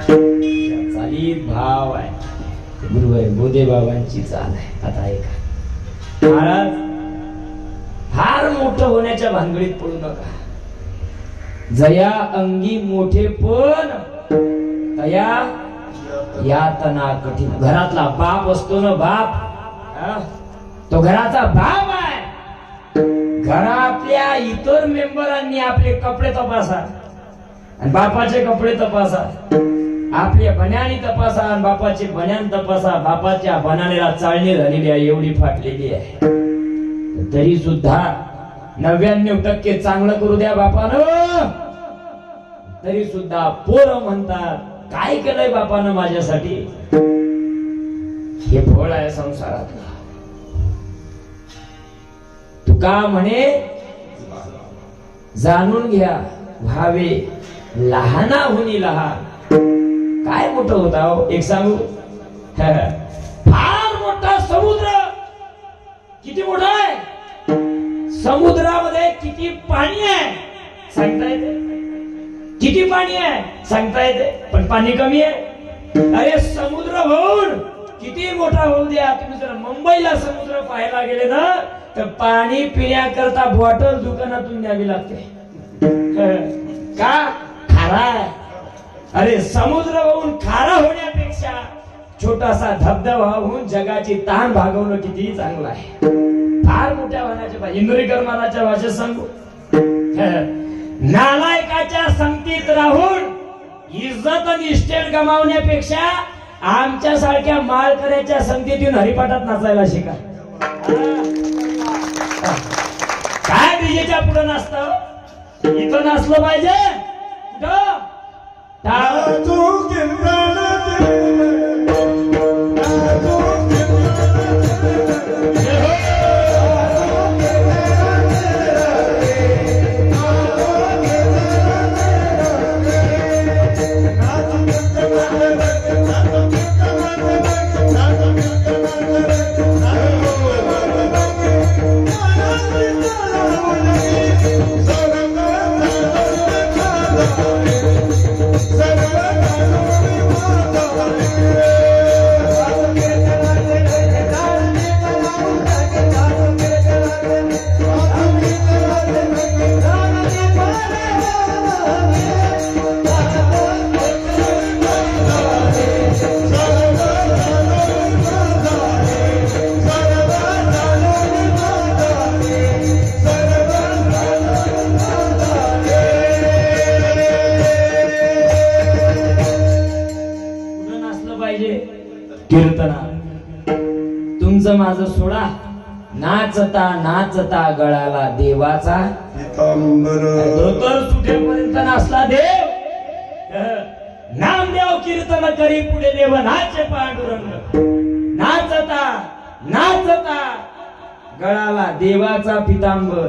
त्या चालीत भाव आहे. गुरुवारी बोधे बाबांची चाल आहे. आता ऐका, महाराज फार मोठं होण्याच्या भानगडीत पडू नका. जया अंगी मोठे पण तया यातना कठीण. घरातला बाप असतो ना, बाप हा? तो घराचा बाप आहे. घरातल्या इतर मेंबरांनी आपले कपडे तपासा आणि बापाचे कपडे तपासा, आपले बन्यानी तपासा आणि बापाचे बन्यान तपासा. बापाच्या बनानेला चाळणी झालेली आहे, एवढी फाटलेली आहे, तरी सुद्धा 99% चांगलं करू द्या बापानं, तरी सुद्धा पोरं म्हणतात काय केलंय बापानं माझ्यासाठी. हे फळ आहे संसारातलं. तुका म्हणे जाणून घ्या व्हावे लहानाहुनी लहान. काय मोठं होता हो, एक सांगू, फार मोठा समुद्र. किती मोठा आहे? समुद्रामध्ये किती पाणी आहे सांगता येते? किती पाणी आहे सांगता येते, पण पाणी कमी आहे. अरे समुद्र होऊन किती मोठा होऊ द्या, तुम्ही जर मुंबईला समुद्र पाहायला गेले ना तर पाणी पिण्याकरता बॉटल दुकानातून न्यावी लागते. का? खारा आहे. अरे समुद्र होऊन खारा होण्यापेक्षा छोटासा धबधबा होऊन जगाची तहान भागवणं किती चांगलं आहे. फार मोठ्या होण्याच्या पाहिजे. इंदुरीकर महाराजच्या भाषेत सांगू, नालायकाच्या संगतीत राहून इज्जत आणि इस्टेट गमावण्यापेक्षा आमच्या सारख्या माळकऱ्याच्या संगतीतून हरिपाठात नाचायला शिका. काय डीजेच्या पुढे नाचतं? इथं नाचलं पाहिजे. कीर्तना तुमचं माझं सोडा. नाचता नाचता गळाला देवाचा धोतर सुटेपर्यंत नाचला देव. नामदेव कीर्तन करी पुढे देव नाचे पांडुरंग. नाचता नाचता गळाला देवाचा पितांबर.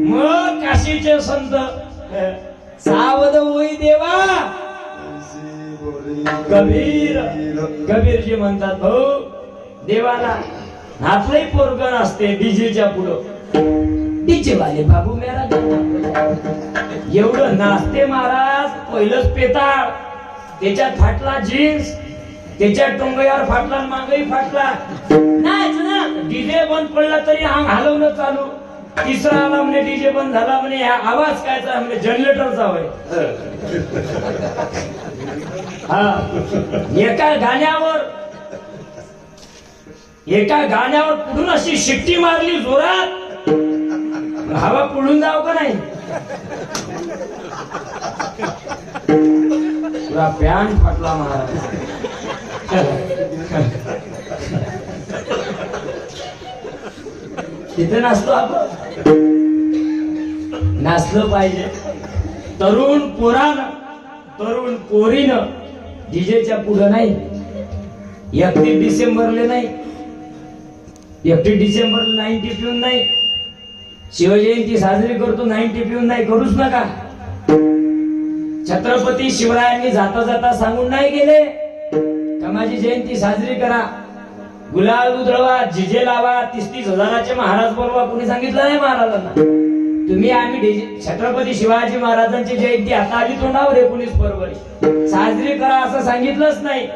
मग काशीचे संत सावध होई देवा. कबीरजी म्हणतात भाऊ देवाला नाचलंही पोरगण असते डीजेच्या पुढं. डीजे वाले बाबू मेरा एवढं नाचते महाराज. पहिलंच पेताळ, त्याच्यात फाटला जीन्स, त्याच्या टोंगयावर फाटला, मागही फाटला. नाच ना, डीजे बंद पडला तरी अंग हलवणं चालू. तिसरा आला म्हणजे डीजे बंद झाला म्हणे आवाज कायचा म्हणजे जनरेटरचा होय. हा एका गाण्यावर पुढून अशी शिट्टी मारली जोरात, हवा पुढून जाव का नाही. पुरा पॅन फाटला महाराज. तिथे नाचतो आपण. नाचलं पाहिजे. तरुण पोरानं तरुण पोरीनं डीजेच्या पुढे नाही. 31 डिसेंबरले नाही, 31 डिसेंबरला 90 पिऊन नाही. शिवजयंती साजरी करतो 90 पिऊन नाही. करूच नका. छत्रपती शिवरायांनी जाता जाता सांगून नाही गेले का माझी जयंती साजरी करा, गुलाल उधळवा, जिजे लावा, 30-30 हजाराचे महाराज बोलवा. कोणी सांगितलं नाही महाराजांना. तुम्ही आम्ही छत्रपती शिवाजी महाराजांची जयंती आता आली तोंडावर 19 फरवरी साजरी करा असं सांगितलंच नाही.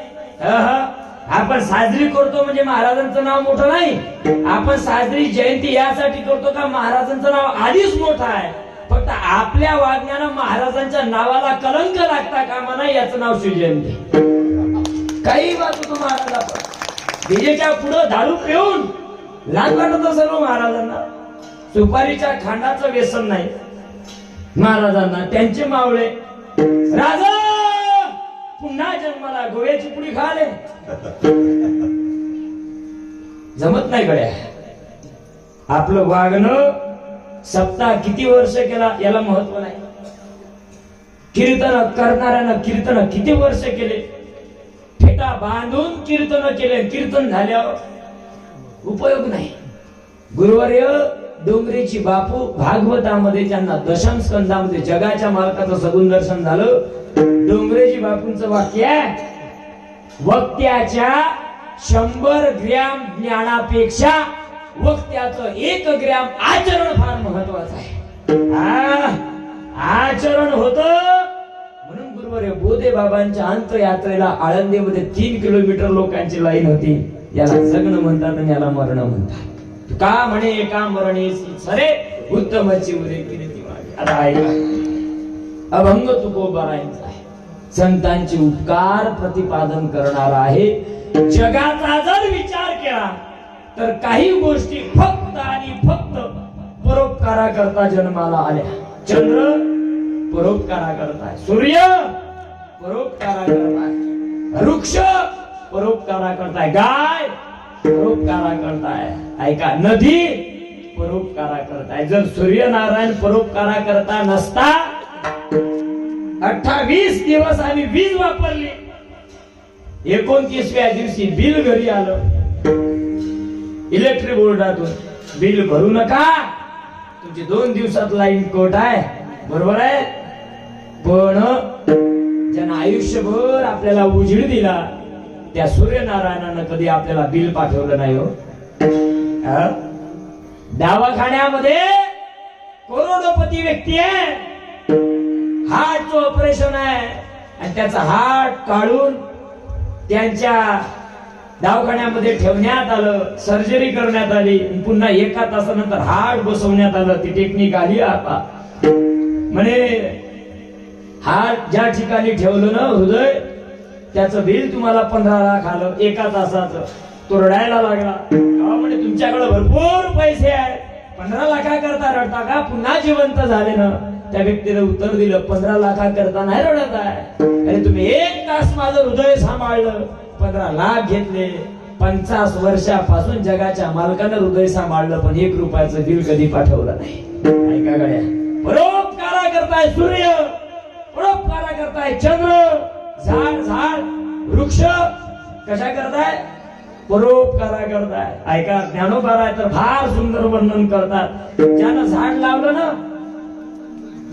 आपण साजरी करतो म्हणजे महाराजांचं नाव मोठं नाही. आपण साजरी जयंती यासाठी करतो का महाराजांचं नाव आधीच मोठं आहे. फक्त आपल्या वागण्यानं महाराजांच्या नावाला कलंक लागता कामा नाही. याचं नाव शिवजयंती. काही बात होतो महाराज आपण डीजेच्या पुढं दारू पिऊन लाज वाटत सर्व महाराजांना. सुपारीच्या खांडाचं व्यसन नाही महाराजांना. त्यांचे मावळे राजा पुन्हा जन्माला गोव्याची पुडी खाले जमत नाही गड्या. आपलं वागणं सप्ताह किती वर्ष केला याला महत्व नाही. कीर्तन करणाऱ्यानं कीर्तन किती वर्ष केले. फेटा बांधून कीर्तन केले. कीर्तन झाल्यावर उपयोग नाही. गुरुवर्य डोंगरेची बापू भागवतामध्ये ज्यांना दशम स्कंदामध्ये जगाच्या मालकाचं सगुण दर्शन झालं. डोंगरेजी बापूंचं वाक्य आहे वक्त्याच्या 100 ग्रॅम ज्ञानापेक्षा वक्त्याचं 1 ग्रॅम आचरण फार महत्वाचं आहे. आचरण होत म्हणून गुरुवर्य बोधे बाबांच्या अंत्ययात्रेला आळंदीमध्ये 3 किलोमीटर लोकांची लाईन होती. याला जगणं म्हणतात आणि याला मरण म्हणतात. का म्हणे एका मरणे सरे उत्तमची उरे कीर्ती मागे. आता ऐका अभंग तुकोबारायांचा आहे. संतांचे उपकार प्रतिपादन करणार आहे. जगाचा जर विचार केला तर काही गोष्टी फक्त आणि फक्त परोपकाराकरता जन्माला आल्या. चंद्र परोपकाराकरता, सूर्य परोपकाराकरता, वृक्ष परोपकाराकरता, गाय परोपकाराकरताय. ऐका नदी परोपकाराकरताय. जर सूर्यनारायण परोपकाराकरता नसता 28 दिवस आम्ही वीज वापरली. 29व्या दिवशी बिल घरी आलं इलेक्ट्रिक बोर्डातून. बिल भरू नका तुमची 2 दिवसात लाईन कोट आहे. बरोबर आहे. पण ज्यानं आयुष्यभर आपल्याला उजीड दिला त्या सूर्यनारायणानं कधी आपल्याला बिल पाठवलं नाही. हो दवाखान्यामध्ये करोडपती व्यक्ती आहे. हार्टचं ऑपरेशन आहे आणि त्याचं हार्ट काढून त्यांच्या दवाखान्यामध्ये ठेवण्यात आलं. सर्जरी करण्यात आली. पुन्हा 1 तासानंतर हार्ट बसवण्यात आलं. ती टेक्निक आली आता. म्हणे हार्ट ज्या ठिकाणी ठेवलं ना हृदय त्याचं बिल तुम्हाला 15 लाख आलं 1 तासाचं. तो रडायला लागला. म्हणजे तुमच्याकडे भरपूर पैसे आहेत 15 लाखाकरता रडता का. पुन्हा जिवंत झाले ना. त्या व्यक्तीने उत्तर दिलं 15 लाखाकरता नाही रडत आहे. अरे तुम्ही 1 तास माझं हृदय सांभाळलं 15 लाख घेतले. 50 वर्षापासून जगाच्या मालकानं हृदय सांभाळलं पण 1 रुपयाचं बिल कधी पाठवलं नाही. ऐका गड्या परोपकारा करताय सूर्य, परोपकारा करताय चंद्र, झाड वृक्ष कशा करताय परोपकारा करताय. ऐका ज्ञानोबा तर फार सुंदर वर्णन करतात. ज्यानं झाड लावलं ना,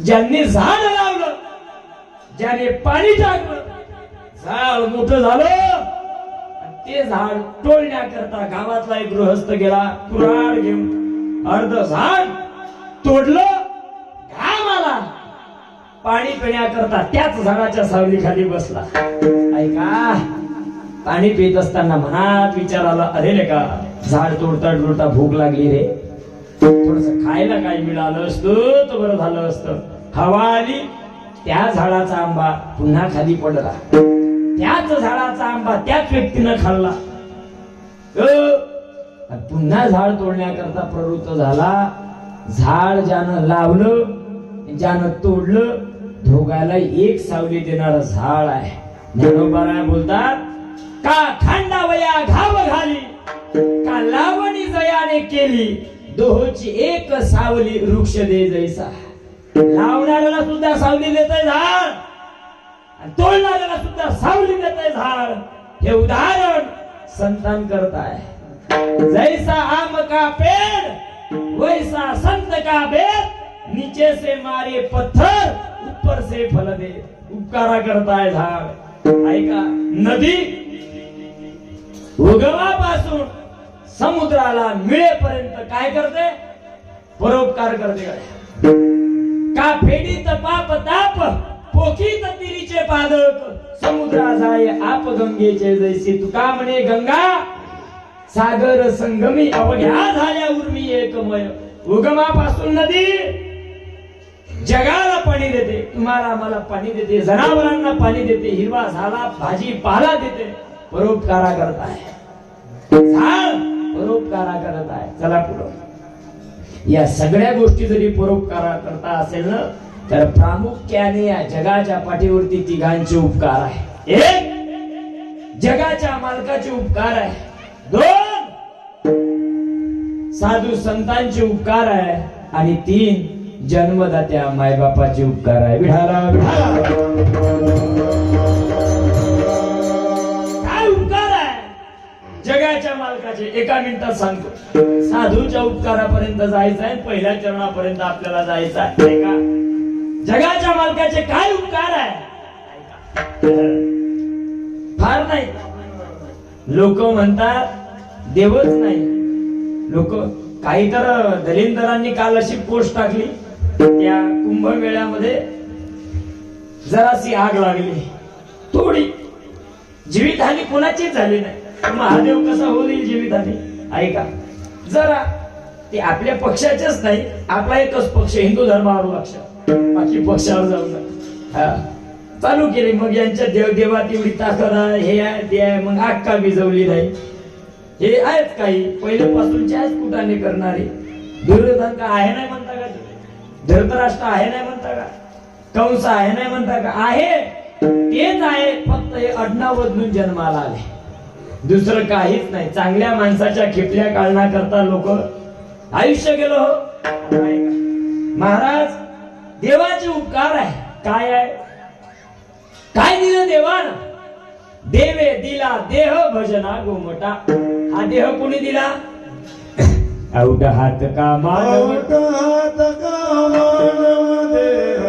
ज्यांनी झाड लावलं, ज्याने पाणी टाकलं, झाड मोठं झालं. ते झाड तोडण्याकरता गावातला एक गृहस्थ गेला कुऱ्हाड घेऊन. अर्ध झाड तोडलं, घाम आला. पाणी पिण्याकरता त्याच झाडाच्या सावलीखाली बसला. ऐका पाणी पित असताना मनात विचार आला अरे लेका झाड तोडता तोडता भूक लागली रे. थोडस खायला काही मिळालं असतं तर बरं झालं असतं. हवा आली त्या झाडाचा आंबा पुन्हा खाली पडला. त्याच झाडाचा आंबा त्याच व्यक्तीनं खाल्ला. पुन्हा झाड तोडण्याकरता प्रवृत्त झाला. झाड ज्यानं लावलं ज्यानं तोडलं दोघाला एक सावली देणारं झाड आहे. ज्ञानोबा बोलतात का खांडावया घाव घाली का लावणी जयाने केली दोहोची एक सावली वृक्ष दे जैसा. लावणाऱ्याला सुद्धा सावली देतय झाड आणि तोडणाऱ्याला सुद्धा सावली देतय झाड. हे उदाहरण संतान करताय. जैसा आम का पेड़ वैसा संत का बेर, नीचे से मारे पत्थर ऊपर से फल दे. उपकारा करताय झाड. ऐका नदी उगवापासून समुद्राला मिळेपर्यंत काय करते परोपकार करते. का फेडीत पाप ताप पोखीत तिरीचे पादक समुद्रा जाय आप गंगेचे जैसे तुका म्हणे गंगा सागर संगमी अवघ्या झाल्या उर्मी एकमय उगमापासून नदी जगाला पाणी देते तुम्हाला मला पाणी देते जनावरांना पाणी देते हिरवा झाला भाजी पाला देते परोपकारा करत आहे झाड परोपकारा करत आहे चला पुढे या सगळ्या गोष्टी जरी परोपकारा करता असेल ना तर प्रामुख्याने या जगाच्या पाठीवरती तिघांचे उपकार आहे एक जगाच्या मालकाचे उपकार आहे दोन साधू संतांचे उपकार आहे आणि तीन जन्मदात्या मायबापाचे उपकार आहे विठाला विठाला काय उपकार आहे जगाच्या मालकाचे एका मिनिटात सांगतो साधूच्या उपकारापर्यंत जायचं आहे पहिल्या चरणापर्यंत आपल्याला जायचं आहे का जगाच्या मालकाचे काय उपकार आहे फार नाही लोक म्हणतात देवच नाही लोक काही तर दलिंदरांनी काल अशी पोस्ट टाकली त्या कुंभमेळ्यामध्ये जराशी आग लागली थोडी जीवितहानी कोणाचीच झाली नाही महादेव कसा होईल जीवितहानी ऐका जरा ते आपल्या पक्षाचेच नाही आपला एकच पक्ष हिंदू धर्मावर लक्ष बाकी पक्षावर जाऊ नका चालू केली मग यांच्या देवात एवढी ताकद आहे हे आहे ते आहे मग आग का विजवली नाही हे आहेत काही पहिल्यापासूनचे आहेत कुटाने करणारे दुर्योधन का आहे नाही म्हणता का धृतराष्ट्र आहे नाही म्हणता का कंस आहे नाही म्हणता का आहे तेच आहे फक्त हे आडनाव बदलून जन्माला आले दुसरं काहीच नाही चांगल्या माणसाच्या खिपल्या काढण्याकरता लोक आयुष्य गेलो हो महाराज देवाचे उपकार आहे काय आहे काय दिलं देवान देवे दिला देह भजना गोमटा हा देह कोणी दिला औट हात का मानव हात का मानव देह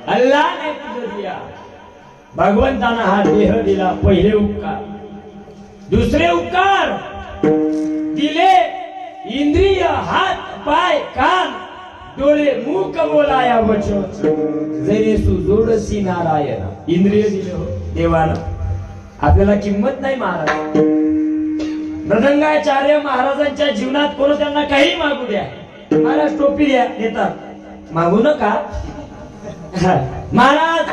अल्लाने तुझ भगवंताना हा देह दिला पहिले उपकार दुसरे उपकार दिले इंद्रिय हात पाय कान डोळे मुख बोलाया वचन जरे सुजोडसी नारायण इंद्रिय दिले हो देवानं आपल्याला किंमत नाही महाराज मृदंगाचार्य महाराजांच्या जीवनात कोण त्यांना काही मागू द्या महाराज टोपी द्या देतात मागू नका महाराज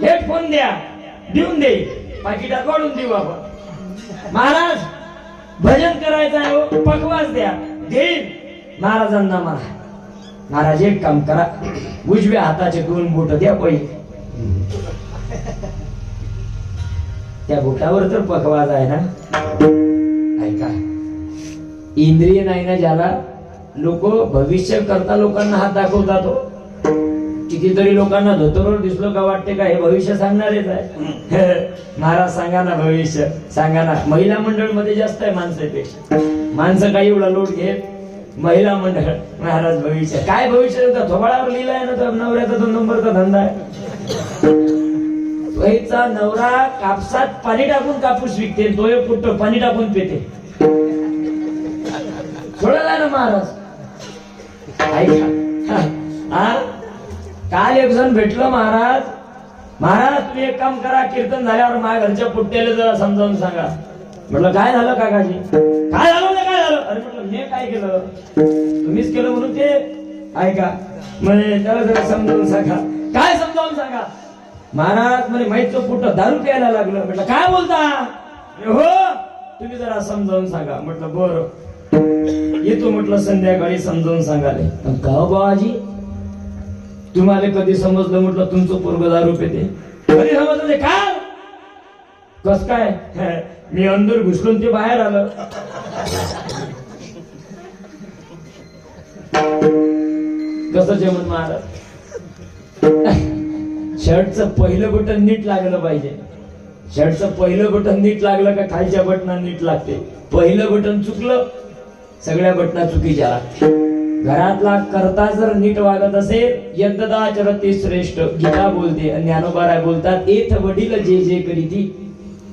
हेडफोन द्या देऊन देईल पाकिटात वाढून देऊ आपण महाराज भजन करायचं आहे हो पकवास द्या देईल महाराजांना महाराज एक काम करा उजव्या हाताचे 2 बोट द्या पहिले त्या बोटावर तर पकवास आहे ना ऐका इंद्रिय नाही ना ज्याला लोक भविष्य करता लोकांना हात दाखवतात हो कितीतरी लोकांना धोतरवर दिसलो का वाटते का हे भविष्य सांगणारेच आहे महाराज सांगा ना भविष्य सांगा ना महिला मंडळ मध्ये जास्त आहे माणसापेक्षा माणसं काही एवढा लोट घेत महिला मंडळ महाराज भविष्य काय भविष्य थोबाळावर लिहिलाय ना तर नवऱ्याचा 2 नंबरचा धंदा आहे तोचा नवरा कापसात पाणी टाकून कापूस विकते तो एक कुठं पाणी टाकून पिते सोडला ना महाराज ऐका काल एक जण भेटलं महाराज तुम्ही एक काम करा कीर्तन झाल्यावर माझ्या घरच्या पुट्ट्याला जरा समजावून सांगा म्हटलं काय झालं काकाजी काय झालं अरे म्हटलं मी काय केलं तुम्हीच केलं म्हणून ते ऐका म्हणे त्याला जरा समजावून सांगा. काय समजावून सांगा? महाराज म्हणे माहितचं पोट दारू प्यायला लागलं. म्हटलं काय बोलता? हो तुम्ही जरा समजावून सांगा. म्हटलं बरं येतो म्हटलं संध्याकाळी समजावून सांगाले. का बाबाजी तुम्हाला कधी समजलं म्हटलं तुमचं पोरग दारू पिते? कधी समजलं ते काय? कस काय? मी अंदर घुसलून ते बाहेर आलं. कसं जेवण महाराज? शर्टचं पहिलं बटन नीट लागलं पाहिजे. शर्टचं पहिलं बटन नीट लागलं का खालच्या बटना नीट लागते? पहिलं बटन चुकलं सगळ्या बटना चुकीच्या लागते. घरातला कर्ता जर नीट वागत असेल यद्दाचरती श्रेष्ठ गीता बोलते आणि ज्ञानोबा बोलतात एथ वडील जे जे करीती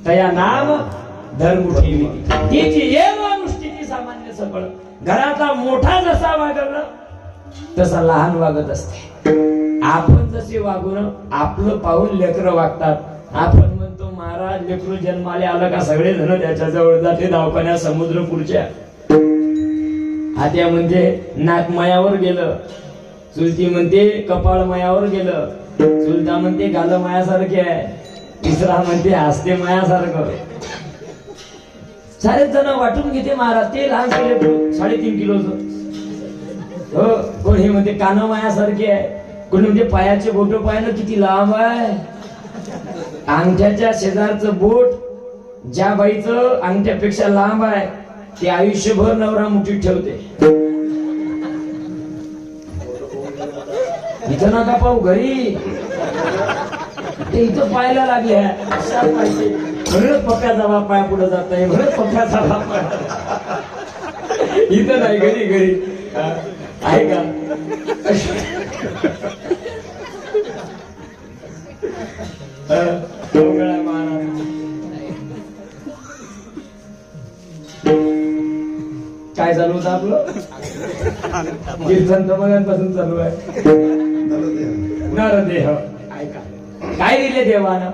तया नाम धर्म ठेवी तिची एव अनुष्ठिती सामान्य सकळ. घरातला मोठा जसा वागवला तसा लहान वागत असते. आपण जसे वागून आपलं पाहून लेकरं वागतात. आपण म्हणतो महाराज लेकरू जन्माले आलं का सगळे जण त्याच्या जवळ जाते दवाखान्यात समुद्रपूरच्या. आत्या म्हणते नाक मयावर गेलं, चुलती म्हणते कपाळ मयावर गेलं, चुलता म्हणते गाल मायासारखे आहे, तिसरा म्हणते हसते मायासारखं. सारेच जण वाटून घेते महाराज. ते लहान 3.5 किलोचं. हो कोणी म्हणते कान मायासारखे आहे, कोणी म्हणते पायाचे बोट पाहिलं किती लांब आहे. अंगठ्याच्या शेजारचं बोट ज्या बाईचं अंगठ्यापेक्षा लांब आहे ते आयुष्यभर नवरा मुठीत ठेवते. इथं नका पाहू घरी, ते इथं पाहायला लागले. म्हणूनच पप्प्याचा बाप पाय पुढे जात नाही. म्हणूनच पप्प्याचा बाप इथं नाही घरी. घरी आहे का? काय चालू होतं आपलं? कीर्तन तर मगांपासून चालू आहे. नरदेह. ऐका काय दिले देवानं?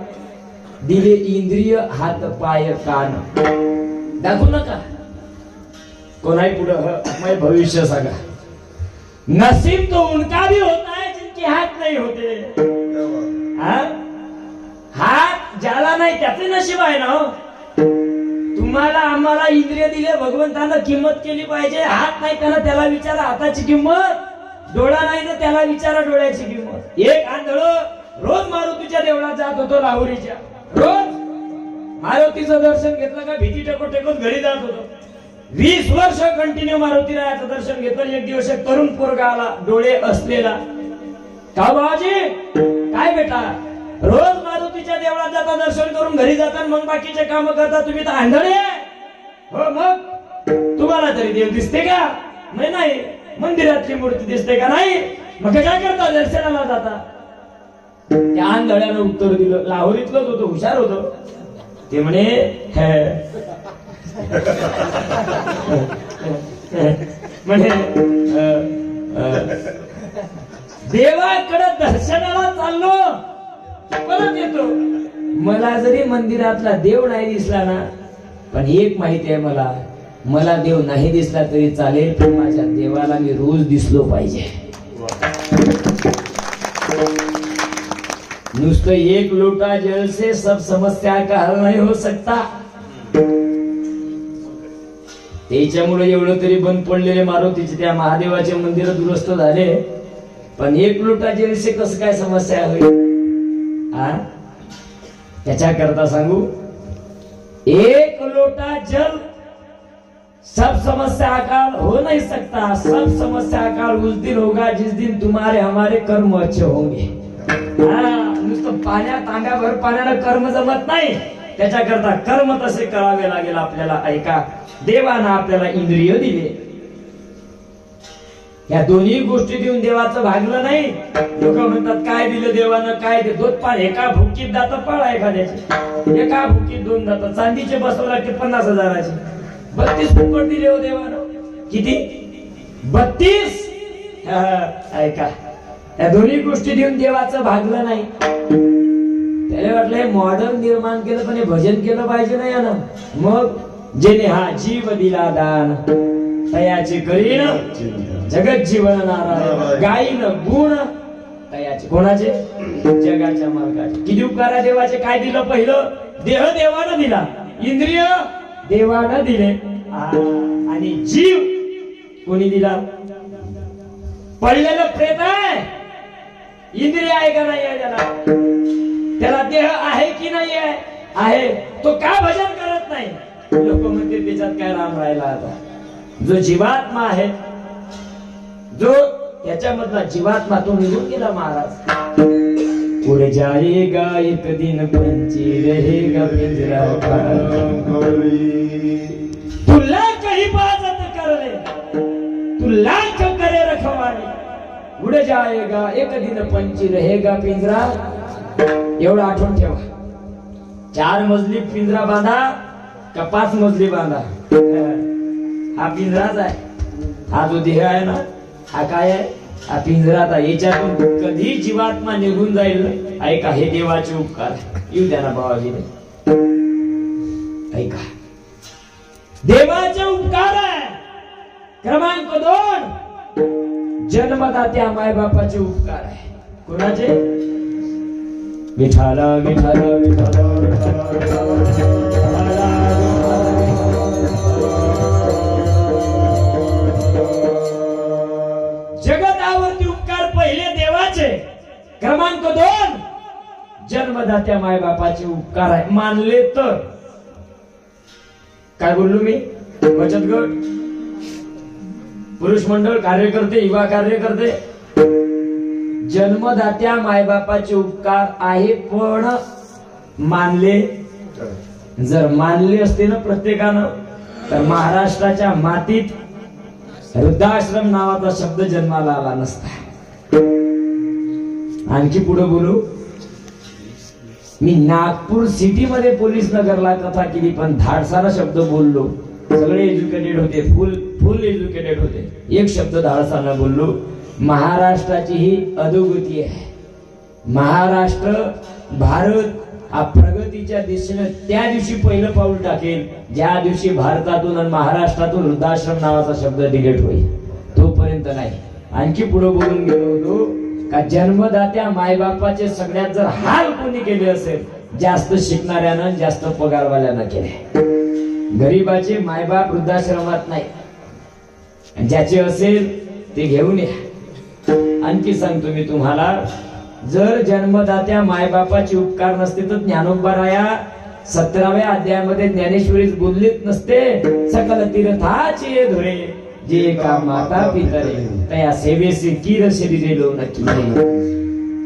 दिले इंद्रिय हात पाय कान. दाखवू नका कोणाही पुढं मैं भविष्य सांगा. नसीब तो उनका भी होता है जिनके हाथ नहीं होते. हात ज्याला नाही त्याचे नशीब आहे ना. तुम्हाला आम्हाला इंद्रिय दिले भगवंतानं किंमत केली पाहिजे. हात नाही त्याला त्याला विचारा हाताची किंमत. डोळा नाही तर त्याला विचारा डोळ्याची किंमत. एक आंधळ रोज मारुतीच्या देवळात जात होतो लाहोरीच्या. रोज मारुतीचं दर्शन घेतलं का भीती टेकत घरी जात होतो. 20 वर्ष कंटिन्यू मारुती रायाचं दर्शन घेतलं. एक दिवस एक तरुण पोरगा आला डोळे असलेला. का बाबाजी काय बेटा रोज मारुतीच्या देवळात जाता दर्शन करून घरी जाता मग बाकीचे काम करता, तुम्ही तर आंधळे? हो मग तुम्हाला तरी देव दिसते का? नाही. मंदिरातली मूर्ती दिसते का? नाही. मग काय करता दर्शनाला जाता? त्या आंधळ्यानं उत्तर दिलं. लाहोरीतलंच होतं, हुशार होतं. ते म्हणे म्हणे देवाकडे दर्शनाला चाललो परत येतो. मला जरी मंदिरातला देव नाही दिसला ना, पण एक माहिती आहे मला देव नाही दिसला तरी चालेल, पण माझ्या देवाला मी रोज दिसलो पाहिजे. नुसतं एक लोटा जल से सब समस्या का हल नहीं हो सकता. त्याच्यामुळे एवढं तरी बंद पडलेले मारुतीचे त्या महादेवाचे मंदिर दुरुस्त झाले, पण एक लोटा जल से कसं काय समस्या होईल? त्याच्या करता सांगू, एक लोटा जल सब समस्या का हो नहीं सकता. सब समस्या का उस दिन होगा जिस दिन तुम्हारे हमारे कर्म अच्छे होंगे. नुसतं पाण्यात तांब्याभर पाण्यानं कर्म जमत नाही. त्याच्या करता कर्म तसे करावे लागेल आपल्याला. ऐका, देवानं आपल्याला इंद्रिय दिले. या दोन्ही गोष्टी देऊन देवाचं भागलं नाही. लोक म्हणतात काय दिलं देवानं, काय ते दूध पाळ. एका भुकीत दात पाळा एखाद्याचे, एका भुकीत 2 दात. चांदीचे बसवला की 50,000चे 32 फुकट दिले हो देवानं. किती? 32. ऐका, या दोन्ही गोष्टी देऊन देवाचं भागलं नाही. त्याला वाटलं मॉडर्न निर्माण केलं, पण हे भजन केलं पाहिजे ना यानं. मग जेने हा जीव दिला दान, तयाचे करीन जगत जीवन नारायण गाईन गुण तयाचे कोणाचे जगाच्या मालकाचे किती उपकार आहे देवाचे काय दिलं पहिलं देह देवानं दिला इंद्रिय देवानं दिले आणि जीव कोणी दिला पडलेलं प्रेत आहे इंद्रिय आहे का नाही आहे त्याला देह आहे की नाही आहे तो का भजन करत नाही लोक म्हणते त्याच्यात काय राम राहिला आता जो जीवात्मा आहे जो त्याच्यामधला जीवात्मा तो निघून गेला महाराज उड़ जाएगा एक दिन पंछी रहेगा पिंजरा तू लाख हिफाजत कर ले तू लाख करे रखवाले उड़ जाएगा एक दिन पंछी रहेगा पिंजरा एवढं आठवण ठेवा 4 मजली पिंजरा बांधा का 5 मजली बांधा हा पिंजराच आहे हा जो देह आहे ना हा काय आहे हा पिंजरात आहे याच्यातून कधी जीवात्मा निघून जाईल ऐका हे देवाचे उपकार येऊ द्या ना बाबाजीने ऐका देवाचे उपकार आहे क्रमांक 2 जन्मदात्या माय बापाचे उपकार आहे कोणाचे विठाला विठाला विठाला जगतावरती उपकार पहिले देवाचे क्रमांक 2 जन्मदात्या माय बापाचे उपकार आहे मानले तर काय बोललो मी बचत गट पुरुष मंडळ कार्यकर्ते युवा कार्यकर्ते जन्मदात्या मायबापाचे उपकार आहे पण मानले जर मानले असते ना प्रत्येकानं तर महाराष्ट्राच्या मातीत वृद्धाश्रम नावाचा शब्द जन्माला आला नसता आणखी पुढे बोलू मी नागपूर सिटी मध्ये पोलीस नगरला कथा केली पण धाडसारा शब्द बोललो सगळे एज्युकेटेड होते फुल एज्युकेटेड होते एक शब्द धाडसाना बोललो महाराष्ट्राची ही अधोगती आहे महाराष्ट्र भारत हा प्रगतीच्या दिशेने त्या दिवशी पहिलं पाऊल टाकेल ज्या दिवशी भारतातून आणि महाराष्ट्रातून वृद्धाश्रम नावाचा शब्द डिलीट होईल तोपर्यंत नाही आणखी पुढे बोलून गेलो होतो का जन्मदात्या मायबापाचे सगळ्यात जर हाल कोणी केले असेल जास्त शिकणाऱ्यानं जास्त पगारवाल्यानं केले गरीबाचे मायबाप वृद्धाश्रमात नाही ज्याचे असेल ते घेऊन या आणखी सांगतो मी तुम्हाला जर जन्मदात्या मायबापाचे उपकार नसते तर ज्ञानोबाराया 17व्या अध्यायामध्ये ज्ञानेश्वरीच बोललेच नसते सकल तीर्थाचे धुरे जे का माता पितरे त्या सेवेसी कीर शरीरे लो नक्की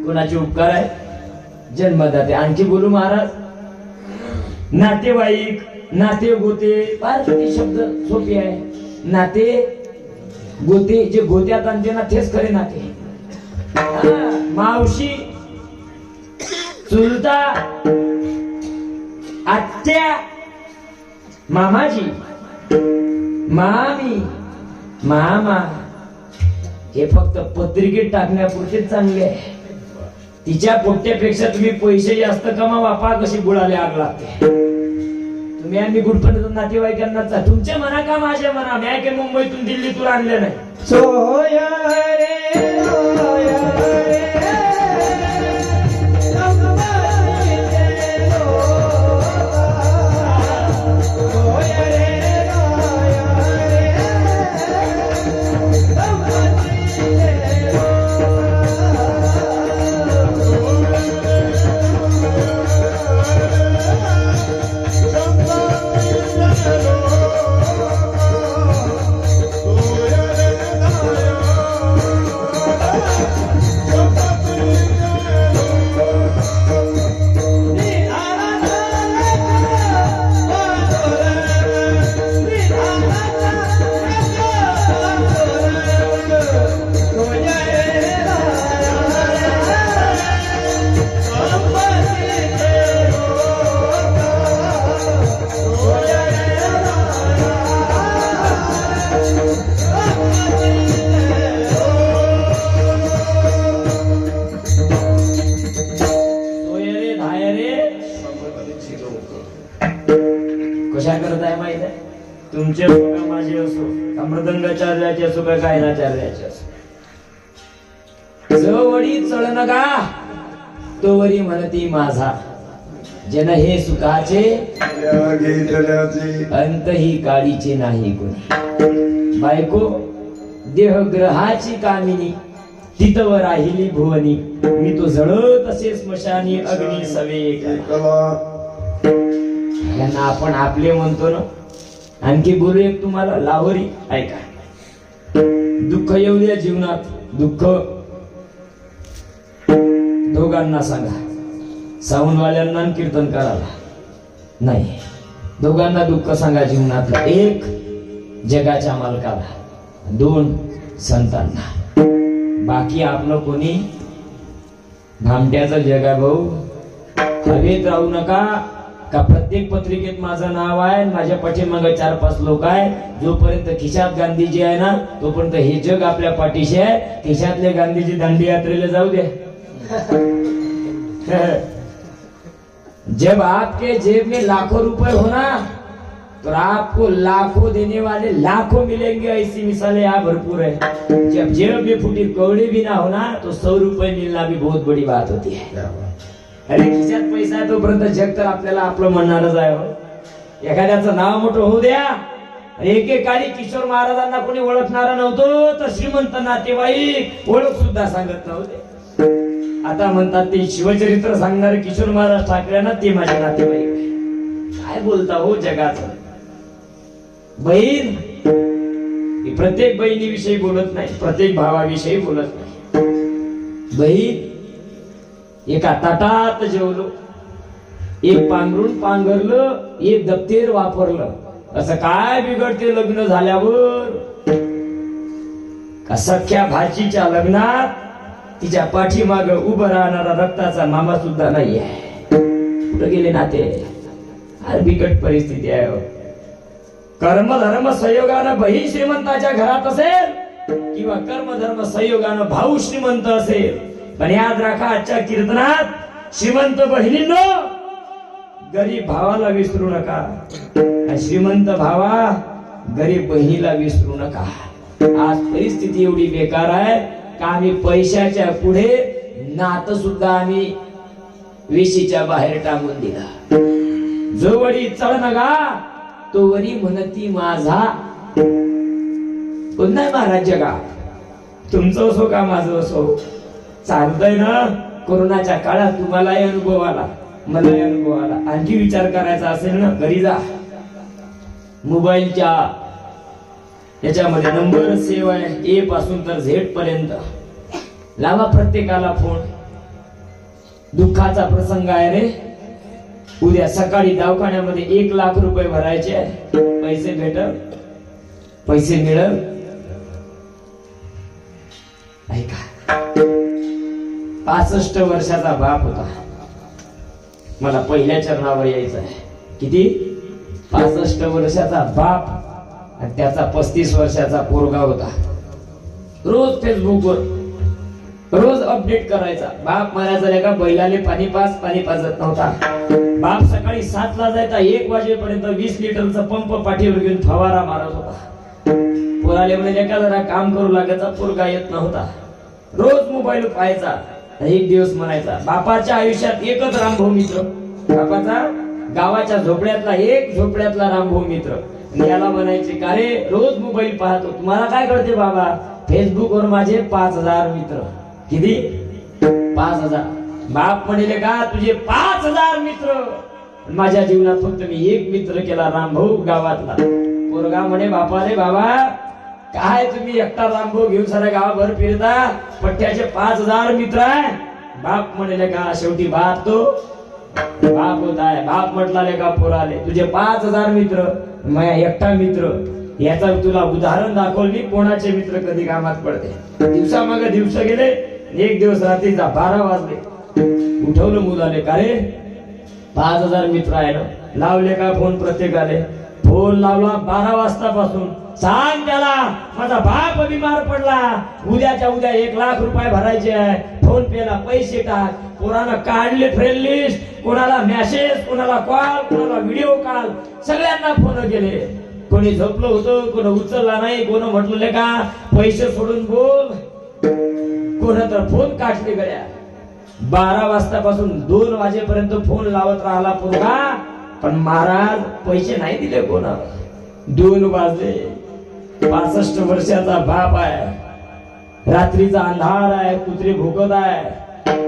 कोणाचे उपकार आहे जन्मदाते आणखी बोलू महाराज नातेवाईक नाते गोते फार किती शब्द सोपे आहे नाते गोते जे गोत्यात आणते ना तेच खरे नाते मावशी चुलता आत्या मामाजी मामी मामा हे फक्त पत्रिकेत टाकण्यापुरतेच चांगले आहे तिच्या पोट्यापेक्षा तुम्ही पैसे जास्त कमावा पा कशी बुडाले आग लागते तुम्ही आम्ही कुठपर्यंत नातेवाईकांना तुमच्या मना का माझ्या मना मी काय मुंबईतून दिल्लीतून आणले नाही सोया रे सोया रे कशा करत आहे माहित आहे तुमचे बघा माझे असो का मृदंगाचार्याची असो का गायनाचार्याची असो, जवळी चढ नका तोवरी म्हणती माझा, जन हे सुखाचे अंत ही काळीचे नाही कोणी. बायको देहग्रहाची कामिनी, तिथवर राहिली भुवनी, मी तो जळत असे स्मशानी अग्नी सवे. यांना आपण आपले म्हणतो ना. आणखी बोलू एक तुम्हाला लाहोरी ऐका. दुःख येऊ द्या जीवनात, दुःख दोघांना सांगा, साऊंडवाल्यांना आणि कीर्तनकाराला नाही. दोघांना दुःख सांगा जीवनातलं. एक जगाच्या मालकाला, दोन संतांना. बाकी आपलं कोणी भामट्याचं जग आहे भाऊ. हवेत राहू नका का प्रत्येक पत्रिकेत माझं नाव आहे, माझ्या पाठीमागे 4-5 लोक आहे. जोपर्यंत खिशात गांधीजी आहे ना तोपर्यंत हे जग आपल्या पाठीशी आहे. खिशातले गांधीजी दांडी यात्रेला जाऊ दे. जब आपके जेब में लाखों रुपए होना तो आपको लाखों देने वाले लाखों मिलेंगे. ऐसी मिसालें यहाँ भरपूर है. जब जेब में फूटी कौड़ी भी ना होना तो 100 रुपए मिलना भी बहुत बड़ी बात होती है. अरे खिशात पैसा आहे तोपर्यंत जग तर आपल्याला आपलं म्हणणारच आहे. एखाद्याचं नाव मोठं होऊ द्या. एकेकाळी किशोर महाराजांना कोणी ओळखणारा नव्हतं तर श्रीमंत नातेवाईक ओळख सुद्धा सांगत नव्हते. आता म्हणतात ते शिवचरित्र सांगणारे किशोर महाराज ठाकरेंना ते माझे नातेवाईक. काय बोलता हो जगाचं. बहीण प्रत्येक बहिणीविषयी बोलत नाही, प्रत्येक भावाविषयी बोलत नाही. बहीण एका ताटात जेवलो, एक पांघरून पांघरलं, एक दप्तर वापरलं. असं काय बिघडते लग्न झाल्यावर. का सख्या भाचीच्या लग्नात तिच्या पाठीमाग उभं राहणारा रक्ताचा मामा सुद्धा नाही आहे. कुठं गेले नाते. अरे बिकट परिस्थिती आहे. कर्मधर्म संयोगानं बहीण श्रीमंताच्या घरात असेल किंवा कर्मधर्म संयोगानं भाऊ श्रीमंत असेल, पण याद राखा आजच्या कीर्तनात श्रीमंत बहिणींनो गरीब भावाला विसरू नका. श्रीमंत भावा गरीब बहिणीला विसरू नका. आज परिस्थिती एवढी बेकार आहे का आम्ही पैशाच्या पुढे नातं सुद्धा आम्ही वेशीच्या बाहेर टाकून दिला. जोवडी चढ नका तोवरी म्हणती माझा. कोण नाही महाराज जगा. तुमचं असो का माझं असो चालतंय ना. कोरोनाच्या काळात तुम्हालाही अनुभव आला, मलाही अनुभव आला. आणखी विचार करायचा असेल ना घरी जा. मोबाईलच्या याच्यामध्ये नंबर सेव आहे, ए पासून तर झेड पर्यंत. लावा प्रत्येकाला फोन. दुःखाचा प्रसंग आहे रे. उद्या सकाळी दवाखान्यामध्ये 1 लाख रुपये भरायचे. पैसे भेटल, पैसे मिळल. ऐका 65 वर्षाचा बाप होता. मला पहिल्या चरणावर यायचं आहे. किती? 65 वर्षाचा बाप आणि त्याचा 35 वर्षाचा पोरगा होता. रोज फेसबुकवर रोज अपडेट करायचा. बाप मारायचा का बैलाले पाणी पाजत नव्हता. बाप सकाळी 7 ला जायचा, 1 वाजेपर्यंत 20 लिटरचा पंप पाठीवर घेऊन फवारा मारत होता. पोराले म्हणजे का जरा काम करू लागायचा, पोरगा येत नव्हता. रोज मोबाईल पाहायचा. एक दिवस म्हणायचा बापाच्या आयुष्यात एकच रामभाऊ मित्र. बापाचा गावाच्या झोपड्यातला एक झोपड्यातला रामभाऊ मित्र. याला म्हणायचे का रे रोज मोबाईल पाहतो, तुम्हाला काय कळते बाबा. फेसबुकवर माझे 5000 मित्र. किती? 5000. बाप म्हणले का तुझे 5000 मित्र. माझ्या जीवनात फक्त मी एक मित्र केला, रामभाऊ गावातला. पोरगा म्हणे बापाले बाबा काय तुम्ही एकटा रामभाऊ घेऊन सारा गावभर फिरता, पठ्ठ्याचे 5000 मित्र आहे. बाप म्हणले का शेवटी बाप तो बाप होता आहे. बाप म्हटला का पोराले तुझे 5000 मित्र, मैं एकटा मित्र. याचा तुला उदाहरण दाखवलं मी कोणाचे मित्र कधी कामात पडते. दिवसामागे दिवस गेले. एक दिवस रात्रीचा 12 वाजले. उठवलं मुलाले का रे 5000 मित्र आहे ना. लावले का फोन प्रत्येकाले. फोन लावला 12 वाजतापासून. सांग त्याला माझा बाप बिमार पडला, उद्याच्या उद्या 1 लाख रुपये भरायचे आहे. फोन पे ला पैसे टाक. पोरानं काढले फ्रेंड लिस्ट. कोणाला मेसेज, कोणाला कॉल, कोणाला व्हिडिओ कॉल, सगळ्यांना फोन केले. कोणी झोपलं होतं, कोण उचलला नाही, कोण म्हटलं का पैसे सोडून बोल, कोण तर फोन काढले गड्या. 12 वाजतापासून 2 वाजेपर्यंत फोन लावत राहिला पोरगा, पण महाराज पैसे नाही दिले कोणा. 2 वाजले. 65 वर्षाचा बाप आहे, रात्रीचा अंधार आहे, कुत्रे भुकत आहे,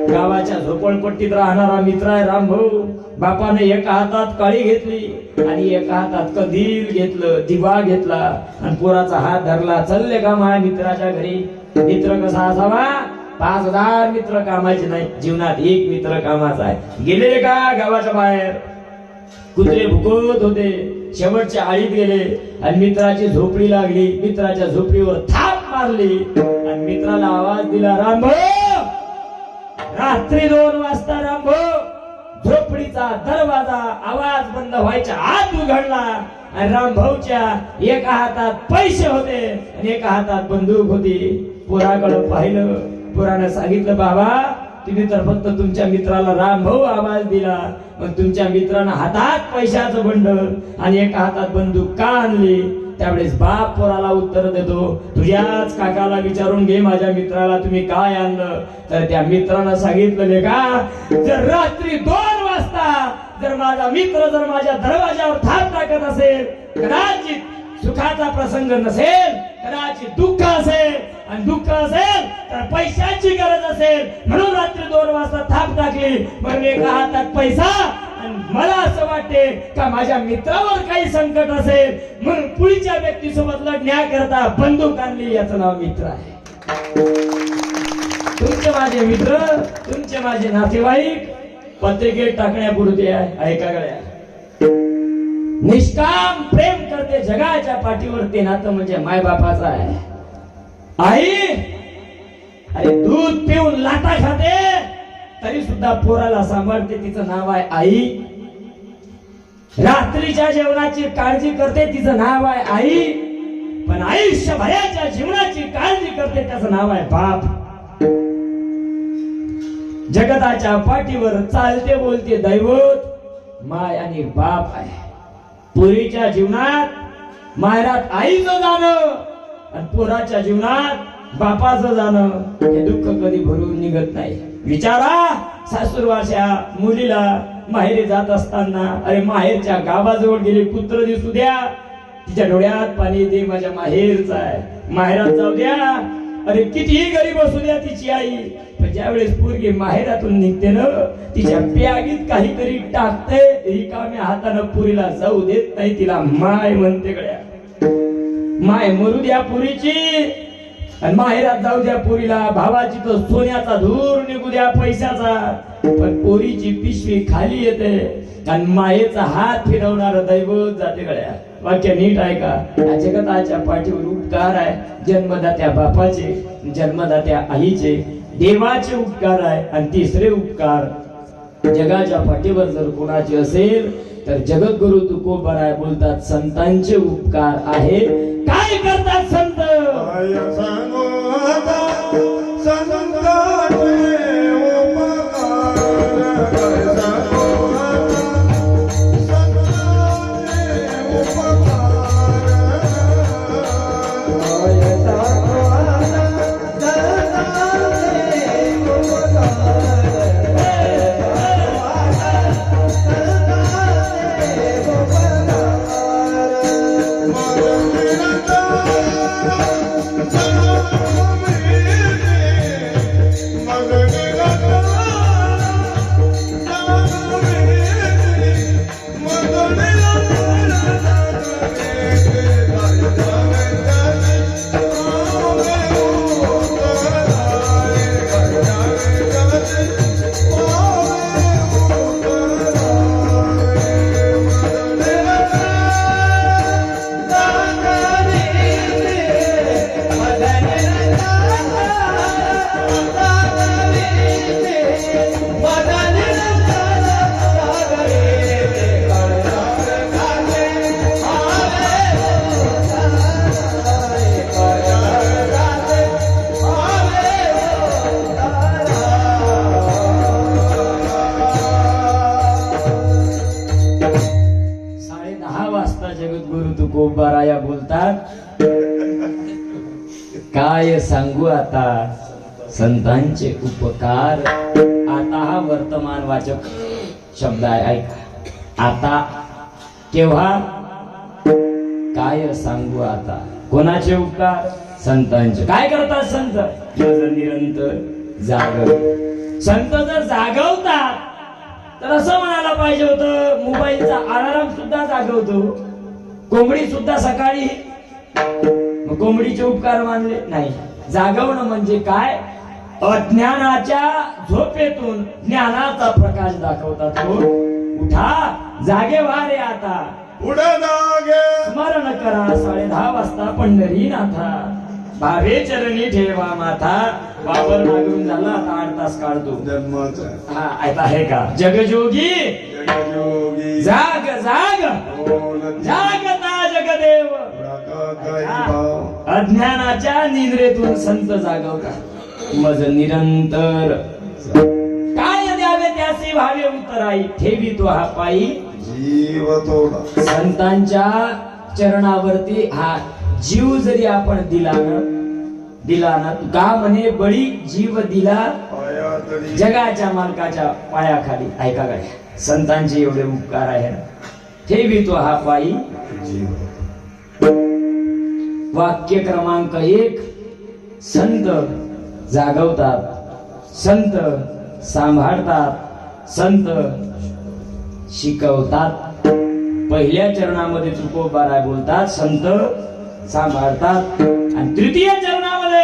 गावाच्या झोपडपट्टीत राहणारा मित्र आहे रामभाऊ. बापाने एका हातात काळी घेतली आणि एका हातात कंदील घेतलं, दिवा घेतला आणि पोराचा हात धरला. चालले का माझ्या मित्राच्या घरी. मित्र कसा असावा? 5000 मित्र कामाचे नाही, जीवनात एक मित्र कामाचा आहे. गेले का गावाच्या बाहेर, कुत्रे भुकत होते, शेवटच्या आळीत गेले आणि मित्राची झोपडी लागली. मित्राच्या झोपडीवर थाप मारली आणि मित्राला आवाज दिला, रामभाऊ. रात्री 2 वाजता रामभाऊ झोपडीचा दरवाजा आवाज बंद व्हायच्या आत उघडला आणि रामभाऊच्या एका हातात पैसे होते आणि एका हातात बंदूक होती. पोराकडे पाहिलं. पोरानं सांगितलं, बाबा तुम्ही तर फक्त तुमच्या मित्राला रामभाऊ आवाज दिला, मग तुमच्या मित्रानं हातात पैशाचं बंडल आणि एका हातात बंदूक का आणली? त्यावेळेस बाप पोराला उत्तर देतो, तुझ्याच काकाला विचारून घे माझ्या मित्राला तुम्ही काय आणलं. तर त्या मित्रानं सांगितलं, का जर रात्री 2 वाजता जर माझा मित्र जर माझ्या दरवाजावर थाप टाकत असेल, कदाचित सुखाचा प्रसंग नसेल, कदाचित दुःख असेल आणि दुःख असेल तर पैशाची गरज असेल, म्हणून रात्री 2 वाजता थाप टाकली. म्हणून एका हातात पैसा आणि मला असं वाटते का माझ्या मित्रावर काही संकट असेल म्हणून पुढच्या व्यक्तीसोबत लढण्याकरता बंदूक आणली. याचं नाव मित्र आहे. तुमचे माझे मित्र, तुमचे माझे नातेवाईक पत्रिकेत टाकण्यापुरते आहे. ऐका गड्या, निष्काम प्रेम करते जगाच्या पाठीवर ते नातं म्हणजे मायबापाचं आहे. आई अरे दूध पिऊन लाटा खाते तरी सुद्धा पोराला सांभाळते, तिचं नाव आहे आई. रात्रीच्या जेवणाची काळजी करते, तिचं नाव आहे आई. पण आयुष्यभराच्या जीवनाची काळजी करते, त्याचं नाव आहे बाप. जगताच्या पाठीवर चालते बोलते दैवत माय आणि बाप आहे. पुरीच्या जीवनात माहेरात आईचं जाणं आणि पोराच्या जीवनात बापाचं जाणं हे दुःख कधी भरून निघत नाही. विचारा सासूरवाच्या मुलीला माहेरी जात असताना, अरे माहेरच्या गावाजवळ गेले कुत्र दिसू द्या, तिच्या डोळ्यात पाणी येते, माझ्या माहेरचा आहे, माहेरात जाऊ द्या. अरे कितीही गरीब असू द्या तिची आई, पण ज्यावेळेस पोरगी माहेरातून निघते ना, तिच्या बॅगीत काहीतरी टाकते, रिकाम्या हातानं पुरीला जाऊ देत नाही, तिला माय म्हणते. गड्या माय मरू द्या पुरीची आणि माहेरात जाऊ द्या पुरीला, भावाची तो सोन्याचा धूर निघू द्या पैशाचा, पण पोरीची पिशवी खाली येते आणि मायेचा हात फिरवणार दैवत जाते. गड्या वाक्य नीट ऐका. या जगताच्या पाठीवर उपकार आहे जन्मदात्या बापाचे, जन्मदात्या आईचे, देवाचे उपकार आहे. आणि तिसरे उपकार जगाच्या पाठीवर जर कोणाचे असेल तर जगद्गुरु तुकोबाराय बोलतात संतांचे उपकार आहे. काय करतात संत? काय सांगू आता संतांचे उपकार. आता हा वर्तमान वाचक शब्द आहे, ऐका. आता केव्हा, काय सांगू आता. कोणाचे उपकार? संतांचे. काय करतात संत? निरंतर जागव. संत जर जागवतात तर असं म्हणायला पाहिजे होतं, मोबाईलचा अलार्म सुद्धा जागवतो, कोंबडी सुद्धा सकाळी. मग कोंबडीचे उपकार मानले नाही. जागवणं म्हणजे काय? अज्ञानाच्या झोपेतून ज्ञानाचा प्रकाश दाखवतात. हो, उठा, जागे व्हा रे आता. स्मरण करा 10:30 वाजता पंढरीनाथा. भावे चरणी ठेवा माथा. वावर नागरून झाला आता 8 तास काढतो. हा, आता आहे का? जगजोगी जाग जाग जागता जगदेव. अज्ञानाच्या निद्रेतून संत जागवतात. मज निरंतर काय द्यावे त्याचे भावे उतराई. ठेवी तो हा पायी जीव थोडा. संतांच्या चरणावरती हा जीव जरी आपण दिला ना, का म्हणे बळी जीव दिला जगाच्या मालकाच्या पायाखाली. ऐका गाड्या, संतांचे एवढे उपकार आहे ना. ठेवी तो हा पायी जीव. वाक्य क्रमांक 1. संत जागवतात, संत सांभाळतात, संत शिकवतात. पहिल्या चरणामध्ये तुकोबाराय बोलतात संत सांभाळतात, आणि तृतीय चरणामध्ये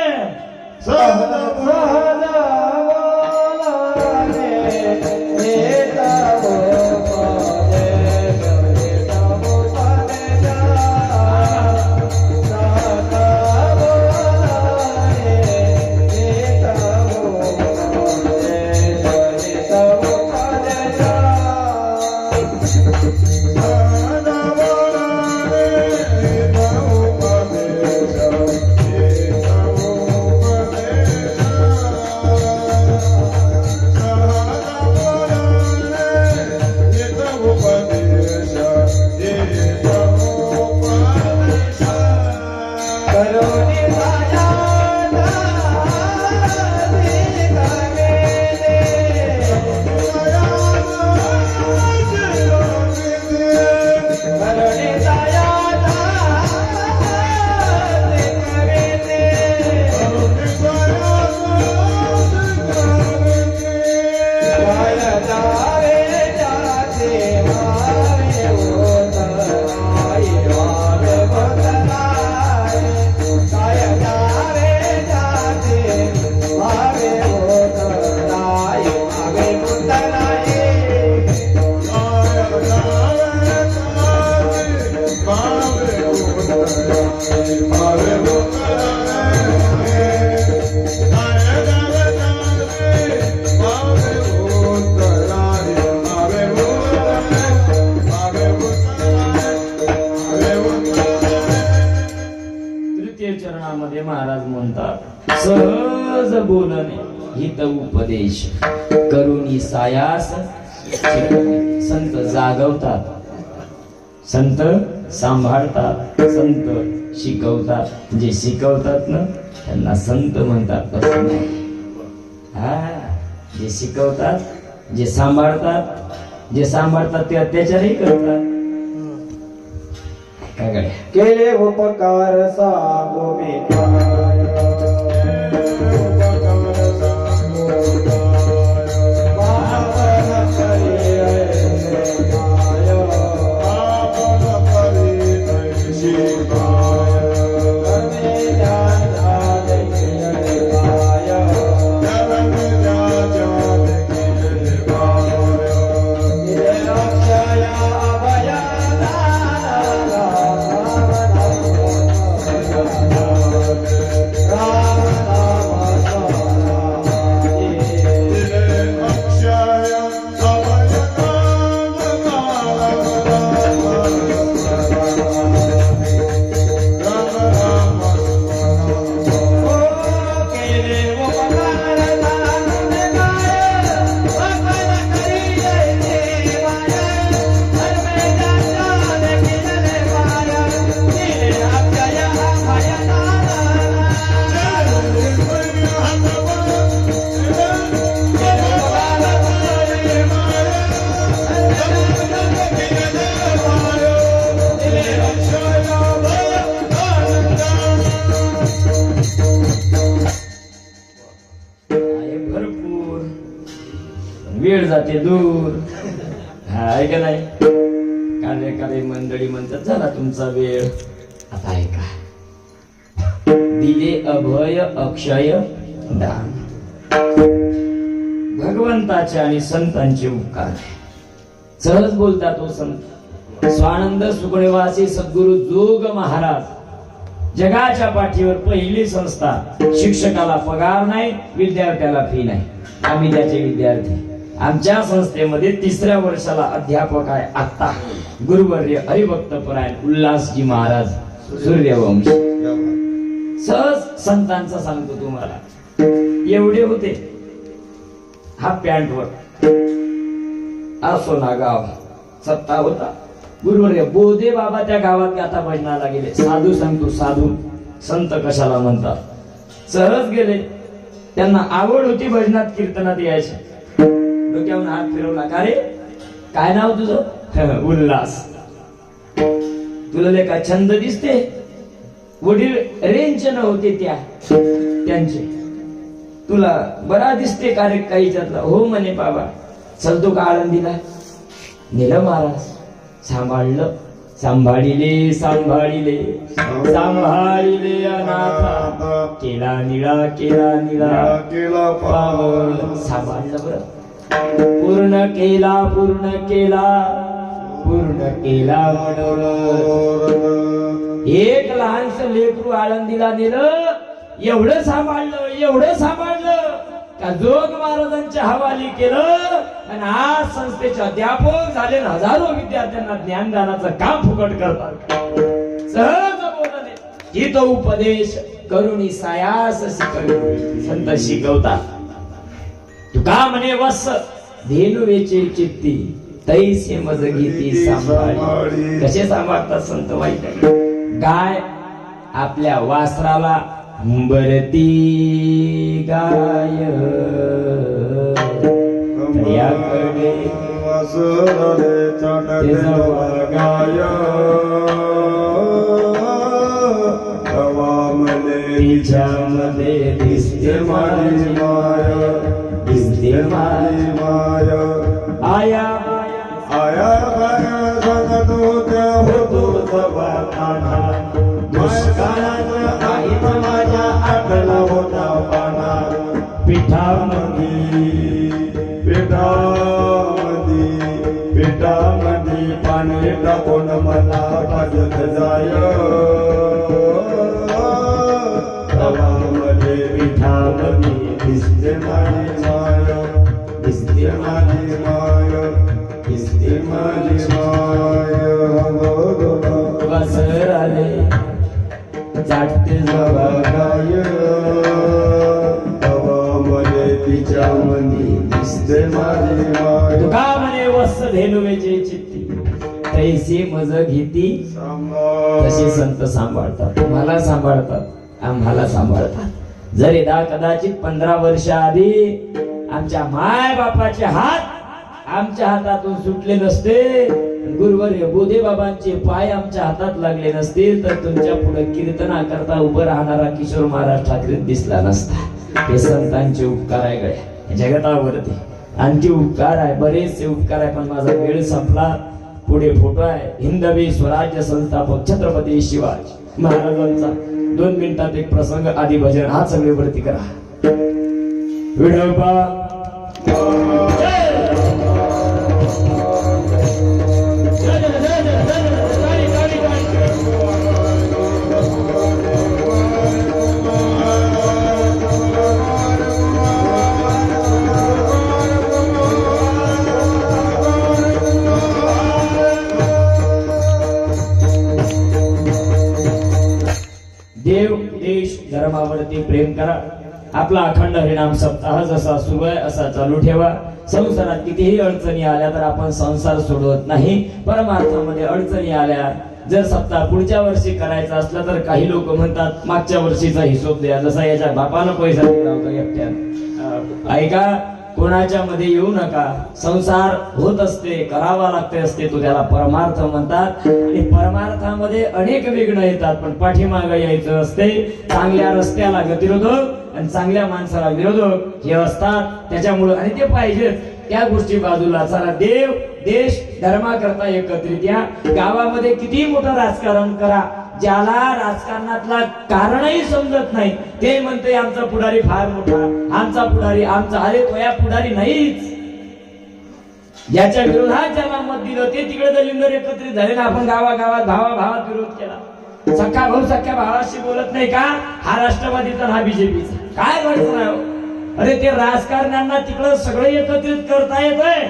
महाराज म्हणतात सहज बोलणे हित उपदेश करुणी सायास. संत जागवतात, संत सांभाळतात, संत शिकवतात. जे शिकवतात ना त्यांना संत म्हणतात. तसं नाही. हा, जे शिकवतात, जे सांभाळतात ते अत्याचारही करतात. केले उपकार सांगो मी काय. वेळ जाते दूर. आहे का नाही? कार्यकारी मंडळी म्हणतात झाला तुमचा वेळ. आता ऐका, दिले अभय अक्षय दान. भगवंताचे आणि संतांचे उपकार आहे. सहज बोलता तो संत स्वानंद सुगणवासी सद्गुरु जोग महाराज. जगाच्या पाठीवर पहिली संस्था, शिक्षकाला पगार नाही, विद्यार्थ्याला फी नाही. आम्ही त्याचे विद्यार्थी. आमच्या संस्थेमध्ये 3ऱ्या वर्षाला अध्यापक आहे आता गुरुवर्य हरिभक्तपरायण उल्हासजी महाराज सूर्यवंश. सहज संतांचा सांगतो तुम्हाला. एवढे होते हाफ पॅन्टवर. असो ना गाव सत्ता होता. गुरुवर्य बोधे बाबा त्या गावात गाथा भजनाला गेले. साधू सांगतो, साधू संत कशाला म्हणतात. सहज गेले. त्यांना आवड होती भजनात कीर्तनात यायची. डोक्यावरून हात फिरवला. का रे, काय नाव तुझं? उल्हास. तुला लय का छंद दिसते? वडील रेंज नव्हते त्यांचे. तुला बरा दिसते का रे काहीच्यातला? हो म्हणे बाबा. चलतो का आळंदीला? नेलं महाराज. सांभाळलं. सांभाळिले सांभाळिले सांभाळिले अनाथा. केला निळा केला निळा केला पावल. सांभाळलं बरं. पूर्ण केला पूर्ण केला पूर्ण केला मनोरथ. एक लहानस लेकरू आळंदीला नेलं. एवढं सांभाळलं का जोग महाराजांच्या हवाली केलं. आणि आज संस्थेचे अध्यापक झाले. हजारो विद्यार्थ्यांना ज्ञानदानाचं काम फुकट करतात. सहज बोलणे हित उपदेश करुणी सायास शिकवली. संत शिकवतात. तुका म्हणे वस धेनुवेचे चित्ती तैसे मज घेती सांभाळी. कसे सांभाळतात संत वाईट आहे. गाय आपल्या वासराला बरती गाय याकडे तिच्यामध्ये दिसते माझी माया. दिसते माझी माया. आया आया बाया सांगत होत्या होतो सभाताना. दुष्काळाच्या आईत माझ्या आटला होता पाना. पिठामध्ये पाणी टाकून मला भाजत जाय. तवामध्ये पिठामध्ये दिसते माझी माया. दिसते माझी माया. दिसते माझी माया. वासराले चाटते जवा गाय. तवामध्ये तिच्यामध्ये दिसते माझी माया. तुका म्हणे वस धेनुवेचे चित्ती तैसे मज घेती. तसे संत सांभाळतात. तुम्हाला सांभाळतात, आम्हाला सांभाळतात. जर यदा कदाचित 15 वर्ष आधी आमच्या माय बापाचे हात आमच्या हातातून सुटले नसते, गुरुवर्य बोधे बाबांचे पाय आमच्या हातात लागले नसतील, तर तुमच्या पुढे कीर्तना करता उभं राहणारा किशोर महाराज ठाकरे दिसला नसता. हे संतांचे उपकार आहे गड्या जगतावरती. आणखी उपकार आहे, बरेचसे उपकार आहे, पण माझा वेळ संपला. पुढे फोटो आहे हिंदवी स्वराज्य संस्थापक छत्रपती शिवाजी महाराजांचा. 2 मिनिटात एक प्रसंग आदी भजन. हात सगळे वरती करा. विडोबा देव देश धर्मावरती प्रेम करा. आपला अखंड हरिनाम सप्ताह जसा सुरू आहे असा चालू ठेवा. संसारात कितीही अडचणी आल्या तर आपण संसार सोडवत नाही. परमार्थामध्ये अडचणी आल्या जर सप्ताह पुढच्या वर्षी करायचा असला तर काही लोक म्हणतात मागच्या वर्षीचा हिशोब द्या. जसा याच्या बापानं पैसा दिला होता एकट्यात. ऐका, कोणाच्या मध्ये येऊ नका. संसार होत असते, करावा लागते असते, तो त्याला परमार्थ म्हणतात. आणि परमार्थामध्ये अनेक विघ्न येतात, पण पाठीमागे यायचं असते. चांगल्या रस्त्याला गतिरोधक आणि चांगल्या माणसाला विरोधक हे असतात. त्याच्यामुळे आणि ते पाहिजे त्या गोष्टी बाजूला चला, देव देश धर्माकरता एकत्रित या. गावामध्ये किती मोठं राजकारण करा, ज्याला राजकारणातला कारणही समजत नाही ते म्हणते आमचा पुढारी फार मोठा, आमचा पुढारी आमचा. अरे तो या पुढारी नाहीच. ज्याच्या विरोधात ज्याला मत दिलं ते तिकडे दलिंदर एकत्रित झाले ना. आपण गावागावात भावाभावात विरोध केला. सख्खा भाऊ सख्या भावाशी बोलत नाही का? हा राष्ट्रवादीचा हा बीजेपीचा. काय व्हायचं नाही हो? अरे ते राजकारण्यांना तिकडं सगळं एकत्रित करता येतंय.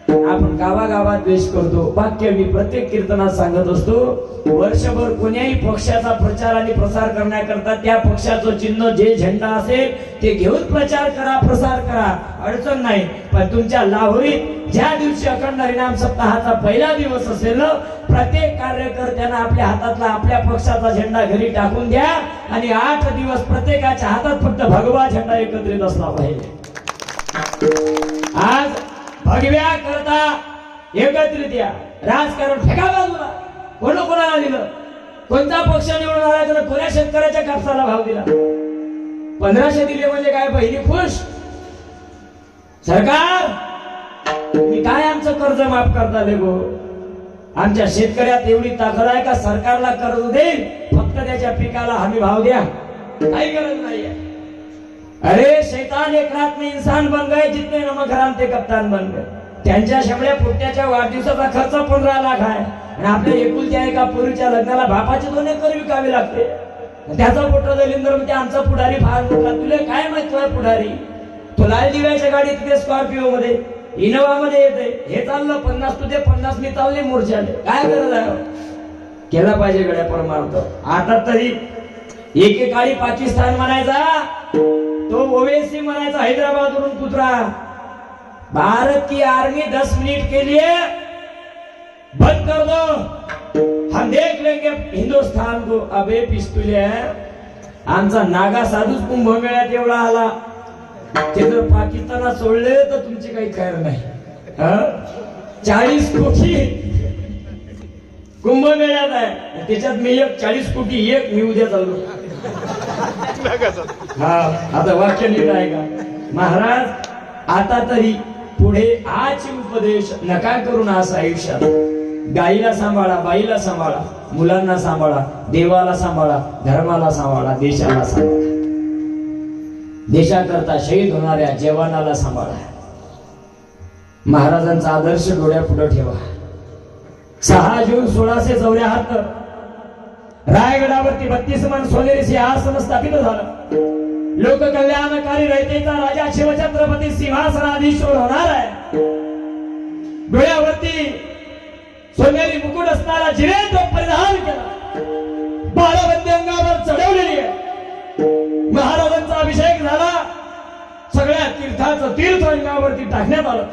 आपण गावागावात द्वेष करतो. वाक्य मी प्रत्येक कीर्तनात सांगत असतो, वर्षभर कोण्याही पक्षाचा प्रचार आणि प्रसार करण्याकरता त्या पक्षाचं चिन्ह जे झेंडा असेल ते घेऊन प्रचार करा, प्रसार करा, अडचण नाही. पण तुमच्या लाहोरीत ज्या दिवशी अखंड हरिनाम सप्ताहाचा पहिला दिवस असेल ना, प्रत्येक कार्यकर्त्यांना आपल्या हातातला आपल्या पक्षाचा झेंडा घरी टाकून द्या आणि 8 दिवस प्रत्येकाच्या हातात फक्त भगवा झेंडा एकत्रित असला पाहिजे. आज भगव्या करता एकत्रित या. राजकारण फेका बाजूला. कोणाला दिलं? कोणता पक्ष निवडून आला तर कोण्या शेतकऱ्याच्या कापसाला भाव दिला? 1500 दिले म्हणजे काय बहिणी खुश? सरकार तुम्ही काय आमचं कर्ज माफ करता लेगो? आमच्या शेतकऱ्यात एवढी ताकद आहे का सरकारला कर्ज देईल, फक्त त्याच्या पिकाला हमी भाव द्या? काही गरज नाहीये. अरे शैतान एक रात में इंसान बन गए, जितने नमक हराम ते कप्तान बन गए. त्यांच्या शेवड्या पुट्ट्याच्या वाढदिवसाचा खर्च 15 लाख आहे आणि आपल्या एकुलत्या एका पोरीच्या लग्नाला बापाचे 2 एकर विकावे लागते. त्याचा मोठा दलिंदर म्हणजे आमचा पुढारी फार मोठा. तुला काय माहित तुला पुढारी? तो लाल दिव्याच्या गाडीत तिथे स्कॉर्पिओ मध्ये इनोवा मध्ये येते. हे चाललं 50 तुझे 50 मी चालले मोर्चाले. काय गरज आहे? केला पाहिजे गड्या परमार्थ. आता तरी एकेकाळी पाकिस्तान म्हणायचा, तो ओवेसी म्हणायचा हैदराबादवरून कुत्रा. भारत की आर्मी 10 मिनट के लिए बंद कर दो, हम देख लेंगे हिंदुस्तान को. अबे पिस्तुले, आमचा नागा साधूच कुंभमेळ्यात एवढा आला, ते जर पाकिस्तानात सोडले तर तुमची काही खैर नाही. 40 कोटी कुंभमेळ्यात आहे, त्याच्यात मी 40 कोटी एक मी उद्या चाललो. हा आता वाक्य नीट आहे का महाराज? आता तरी पुढे आजचे उपदेश नका करून असं आयुष्यात. गाईला सांभाळा, बाईला सांभाळा, मुलांना सांभाळा, देवाला सांभाळा, धर्माला सांभाळा, देशाला सांभाळा. देशाकरता शहीद होणाऱ्या जवानाला सांभाळा. महाराजांचा आदर्श डोळ्यापुढे ठेवा. 6 जून 1674 रायगडावरती 32 मन सोनेरी सिंहासन स्थापित झालं. लोककल्याणकारी रयतेचा राजा शिवछत्रपती सिंहासनाधीश्वर होणार आहे. डोळ्यावरती सोनेरी मुकुट असणारा जिरेंद्र परिधान केला, बाळाबंदी अंगावर चढवलेली आहे. महाराजांचा अभिषेक झाला, सगळ्या तीर्थाचं तीर्थ अंगावरती टाकण्यात आलं.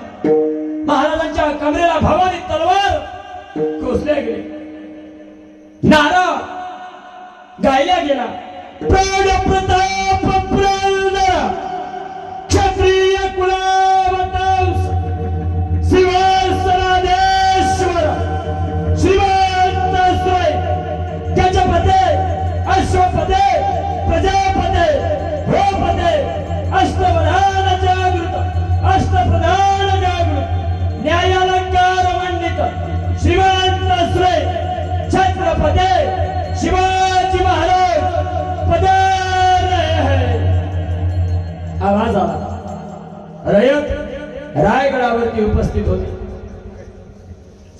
महाराजांच्या कमरेला भवानी तलवार खोसल्या गेली. नारा गायला गेला, प्रौढ प्रताप प्रौढ क्षत्रिय कुलावतांस सिंहासनाधीश्वर श्रीमंत श्री गजपते अश्वपते प्रजापते भूपते अष्टप्रधान जागृत अष्टप्रधान जागृत न्यायालंकार मंडित श्रीमंत श्री छत्रपती शिवाजी महाराज पधार रहे हैं. आवाज आला. रयत रायगडावरती उपस्थित होते.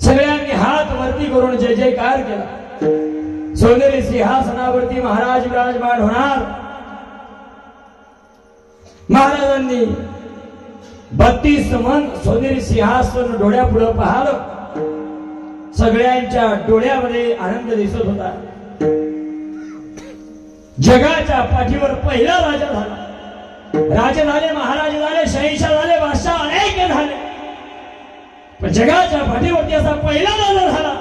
सगळ्यांनी हात वरती करून जय जयकार केला. सोनेरी सिंहासनावरती महाराज विराजमान होणार. महाराजांनी 32 मन सोनेरी सिंहासन डोळ्यापुढे पाहिलं. सगळ्यांच्या डोळ्यामध्ये आनंद दिसत होता. जगाच्या पाठीवर पहिला राजा झाला. राजे झाले, महाराज झाले, शहीनशाह झाले, बादशाह अनेक झाले, पण जगाच्या पाठीवरती असा पहिला राजा झाला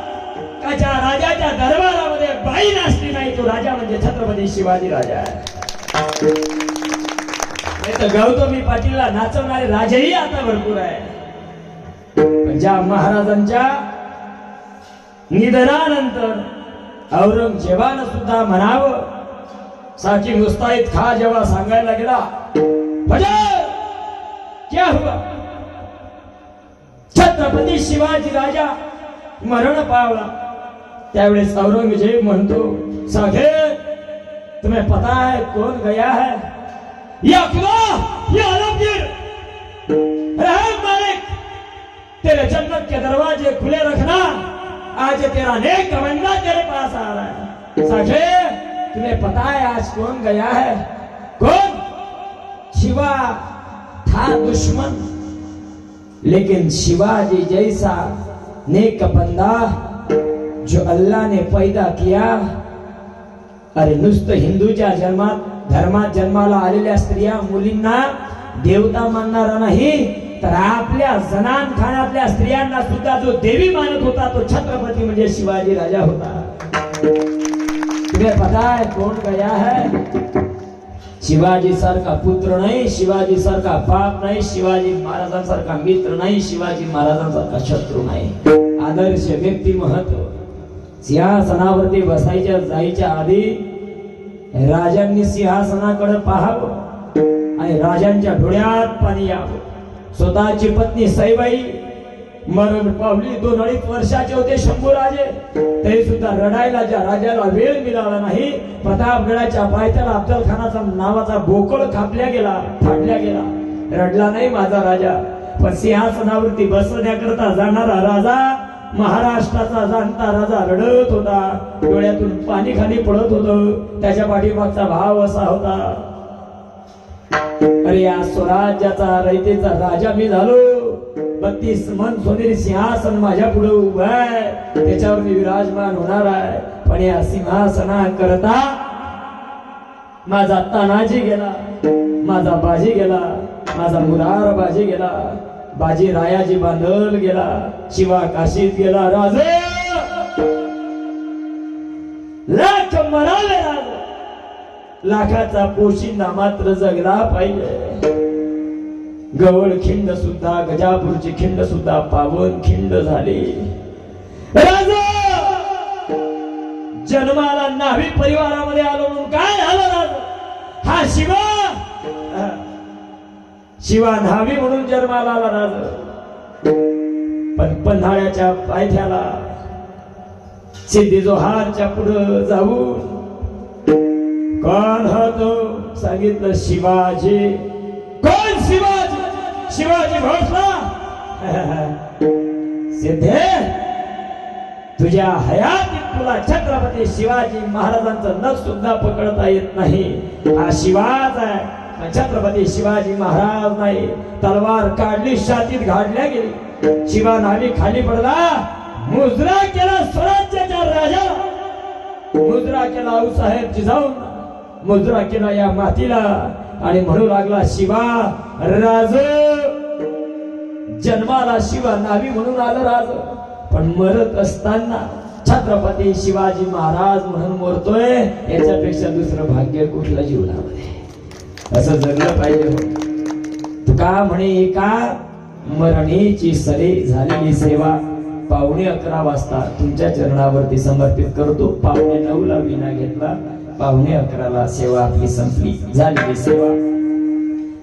का ज्या राजाच्या दरबारामध्ये बाई नाचली नाही. तो राजा म्हणजे छत्रपती शिवाजी राजा आहे. नाही तर गौतमी पाटीलला नाचवणारे राजेही आता भरपूर आहे. पण ज्या महाराजांच्या निधनानंतर औरंगजेबानं सुद्धा म्हणावं, साकी मुस्ताईद खा जेव्हा सांगायला गेला, फजर क्या हुआ, छत्रपती शिवाजी राजा मरण पावला त्यावेळेस औरंगजेब म्हणतो, साखे तुम्हें पता है कौन गया है? ये अकबर, ये आलमगीर। रहम मालिक, तेरे जन्नत के दरवाजे खुले रखना, आज तेरा नेक बंदा तेरे पास आ रहा है। साखे तुम्हें पता है आज कौन गया है? कौन? शिवा था दुश्मन, लेकिन शिवाजी जैसा नेक बंदा जो अल्लाह ने पैदा किया। अरे नुसतं हिंदूच्या धर्मात जन्माला आलेल्या स्त्रिया मुलींना देवता मानणारा नाही, तर आपल्या जनान खानातल्या स्त्रियांना सुद्धा जो देवी मानत होता तो छत्रपती म्हणजे शिवाजी राजा होता। तुम्हें पता है कौन गया है? शिवाजी सारखा पुत्र नाही, शिवाजी सारखा बाप नाही, शिवाजी महाराजांसारखा मित्र नाही, शिवाजी महाराजांसारखा शत्रू नाही। आदर्श व्यक्तिमत्व। सिंहासनावरती बसायच्या जायच्या आधी राजांनी सिंहासनाकडे पाहावं आणि राजांच्या डोळ्यात पाणी यावं। स्वतःची पत्नी सईबाई मरण पावली, 2-2.5 वर्षाचे होते शंभूराजे, तरी सुद्धा रडायला ज्या राजाला वेळ मिळाला नाही। प्रतापगडाच्या पायथ्याला अफजल खानाचा नावाचा बोकळ कापल्या गेला, फाडल्या गेला, रडला नाही माझा राजा। पण सिंहासनावरती बसण्याकरता जाणारा राजा, महाराष्ट्राचा जाणता राजा रडत होता, डोळ्यातून पाणी खाली पडत होतं। त्याच्या पाठीमागचा भाव असा होता, अरे या स्वराज्याचा रयतेचा राजा मी झालो, 32 मन सोनेरी सिंहासन माझ्या पुढे उभं आहे, त्याच्यावर मी विराजमान होणार आहे। पण या सिंहासना करता माझा तानाजी गेला, माझा बाजी गेला, माझा मुरार बाजी गेला, बाजी रायाजी बांधल गेला, शिवा काशीत गेला। राजे लाख मरावे राज, लाखाचा पोशिंदा मात्र जगला पाहिजे। गवळ खिंड सुद्धा, गजापूरची खिंड सुद्धा पावन खिंड झाली। राजा जन्माला न्हावी परिवारामध्ये आलो म्हणून काय झालं? राजा हा शिवा न्हावी म्हणून जन्माला आला राजा। पण पन्हाळ्याच्या पायथ्याला सिद्धी जोहारच्या पुढे जाऊन कोण होतो सांगितलं, शिवाजी। कोण शिवाजी? शिवाजी भोसला। सिद्धे तुझ्या हयातीत तुला छत्रपती शिवाजी महाराजांचं नख सुद्धा पकडता येत नाही। हा शिवाज आहे, छत्रपती शिवाजी महाराज नाही। तलवार काढली, छातीत घाडल्या गेली, शिवा न्हावी खाली पडला, मुजरा केला स्वराज्याच्या राजाला, मुजरा केला आऊसाहेब जिजाऊंना, मुजरा केला या मातीला आणि म्हणू लागला, शिवा राज। जन्माला शिवा न्हावी म्हणून आलं राज, पण मरत असताना छत्रपती शिवाजी महाराज म्हणून मरतोय, याच्यापेक्षा दुसरं भाग्य कुठलं जीवनामध्ये? असं जगलं पाहिजे हो। तुका म्हणे एका मरणीची सरी झालेली सेवा 11:15 वाजता तुमच्या चरणावरती समर्पित करतो। 9:15 विना घेतला, 11:15 सेवा आपली संपली, झालेली सेवा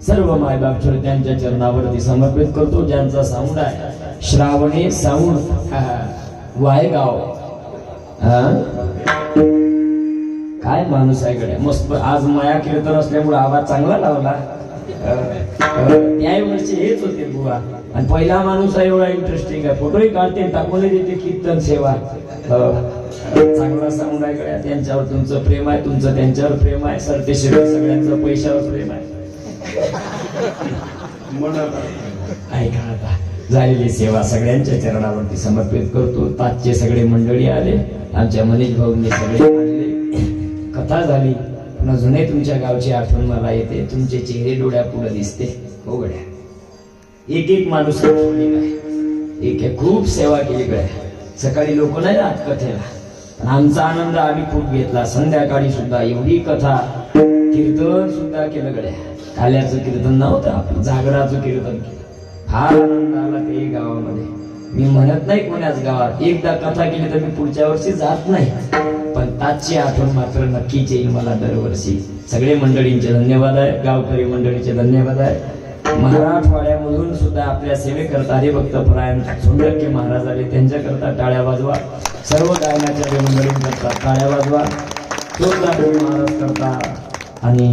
सर्व मायबाप श्रोत्यांच्या चरणावरती समर्पित करतो। ज्यांचा साऊंड आहे श्रावणी साऊंड वायगाव, काय माणूस आहे कडे मस्त। आज माया कीर्तन असल्यामुळे आवाज चांगला लावला। त्याही वर्षी हेच होते बुवा, आणि पहिला माणूस आहे एवढा इंटरेस्टिंग आहे, फोटोही काढते टाकून देते कीर्तन सेवा। चांगला साऊंड आहे कडे, त्यांच्यावर तुमचं प्रेम आहे, तुमचं त्यांच्यावर प्रेम आहे, सरतेशिवाय सगळ्यांचं पैशावर प्रेम आहे। ऐका आता झालेली सेवा सगळ्यांच्या चरणावरती समर्पित करतो। ताजचे सगळे मंडळी आले, आमच्या मनीष भाऊंनी सगळे आणले, कथा झाली, पुन्हा जुने तुमच्या गावची आठवण मला येते, तुमचे चेहरे डोळ्या पुढे दिसते हो गड्या। एक माणूस काय एक खूप सेवा केली गड्या। सकाळी लोक नाही जात कथेला, पण आमचा आनंद आम्ही खूप घेतला। संध्याकाळी सुद्धा एवढी कथा, कीर्तन सुद्धा केलं गड्या। काल्याचं कीर्तन नव्हतं, आपलं जागराचं कीर्तन केलं, फार आनंद आला ते गावामध्ये। मी म्हणत नाही कोणाच गावात एकदा कथा केली तर मी पुढच्या वर्षी जात नाही, पण ताजची आठवण मात्र नक्कीच येईल मला दरवर्षी। सगळे मंडळींचे धन्यवाद आहे, गावकरी मंडळीचे धन्यवाद आहे। मराठवाड्यामधून सुद्धा आपल्या सेवेकरता हरिभक्त परायण सोंडके महाराज आले, त्यांच्याकरता टाळ्या वाजवा. सर्व गायनाच्या मंडळींकरता टाळ्या वाजवा. जोरदार महाराज करता. आणि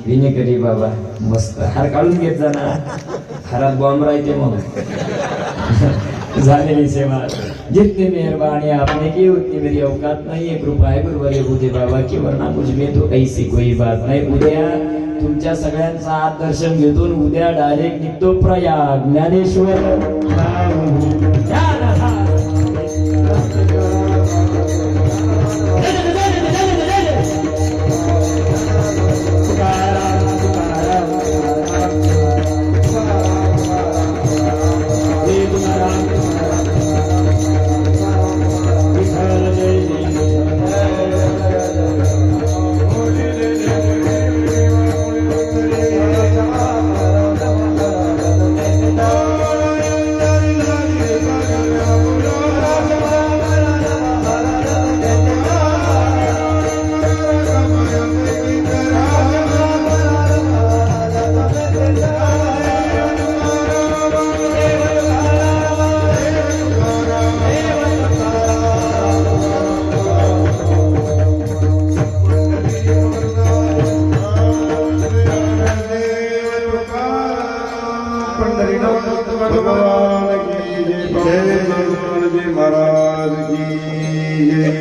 विनेकरी बाबा मस्त हार काढून घेत जाणार, हारात बॉम्ब राहते मग. झालेली सेवा जितनी मेहरबानी आपने की उतनी मेरी औकात नहीं है. कृपा है गुरुवारी बुद्धे बाबा की, वरना मुझ में तो ऐसी कोई बात नाही. उद्या तुमच्या सगळ्यांचा आज दर्शन घेतून उद्या डायरेक्ट निघतो प्रयाग ज्ञानेश्वर. भगवान की जय, भगवान जी महाराज की जय.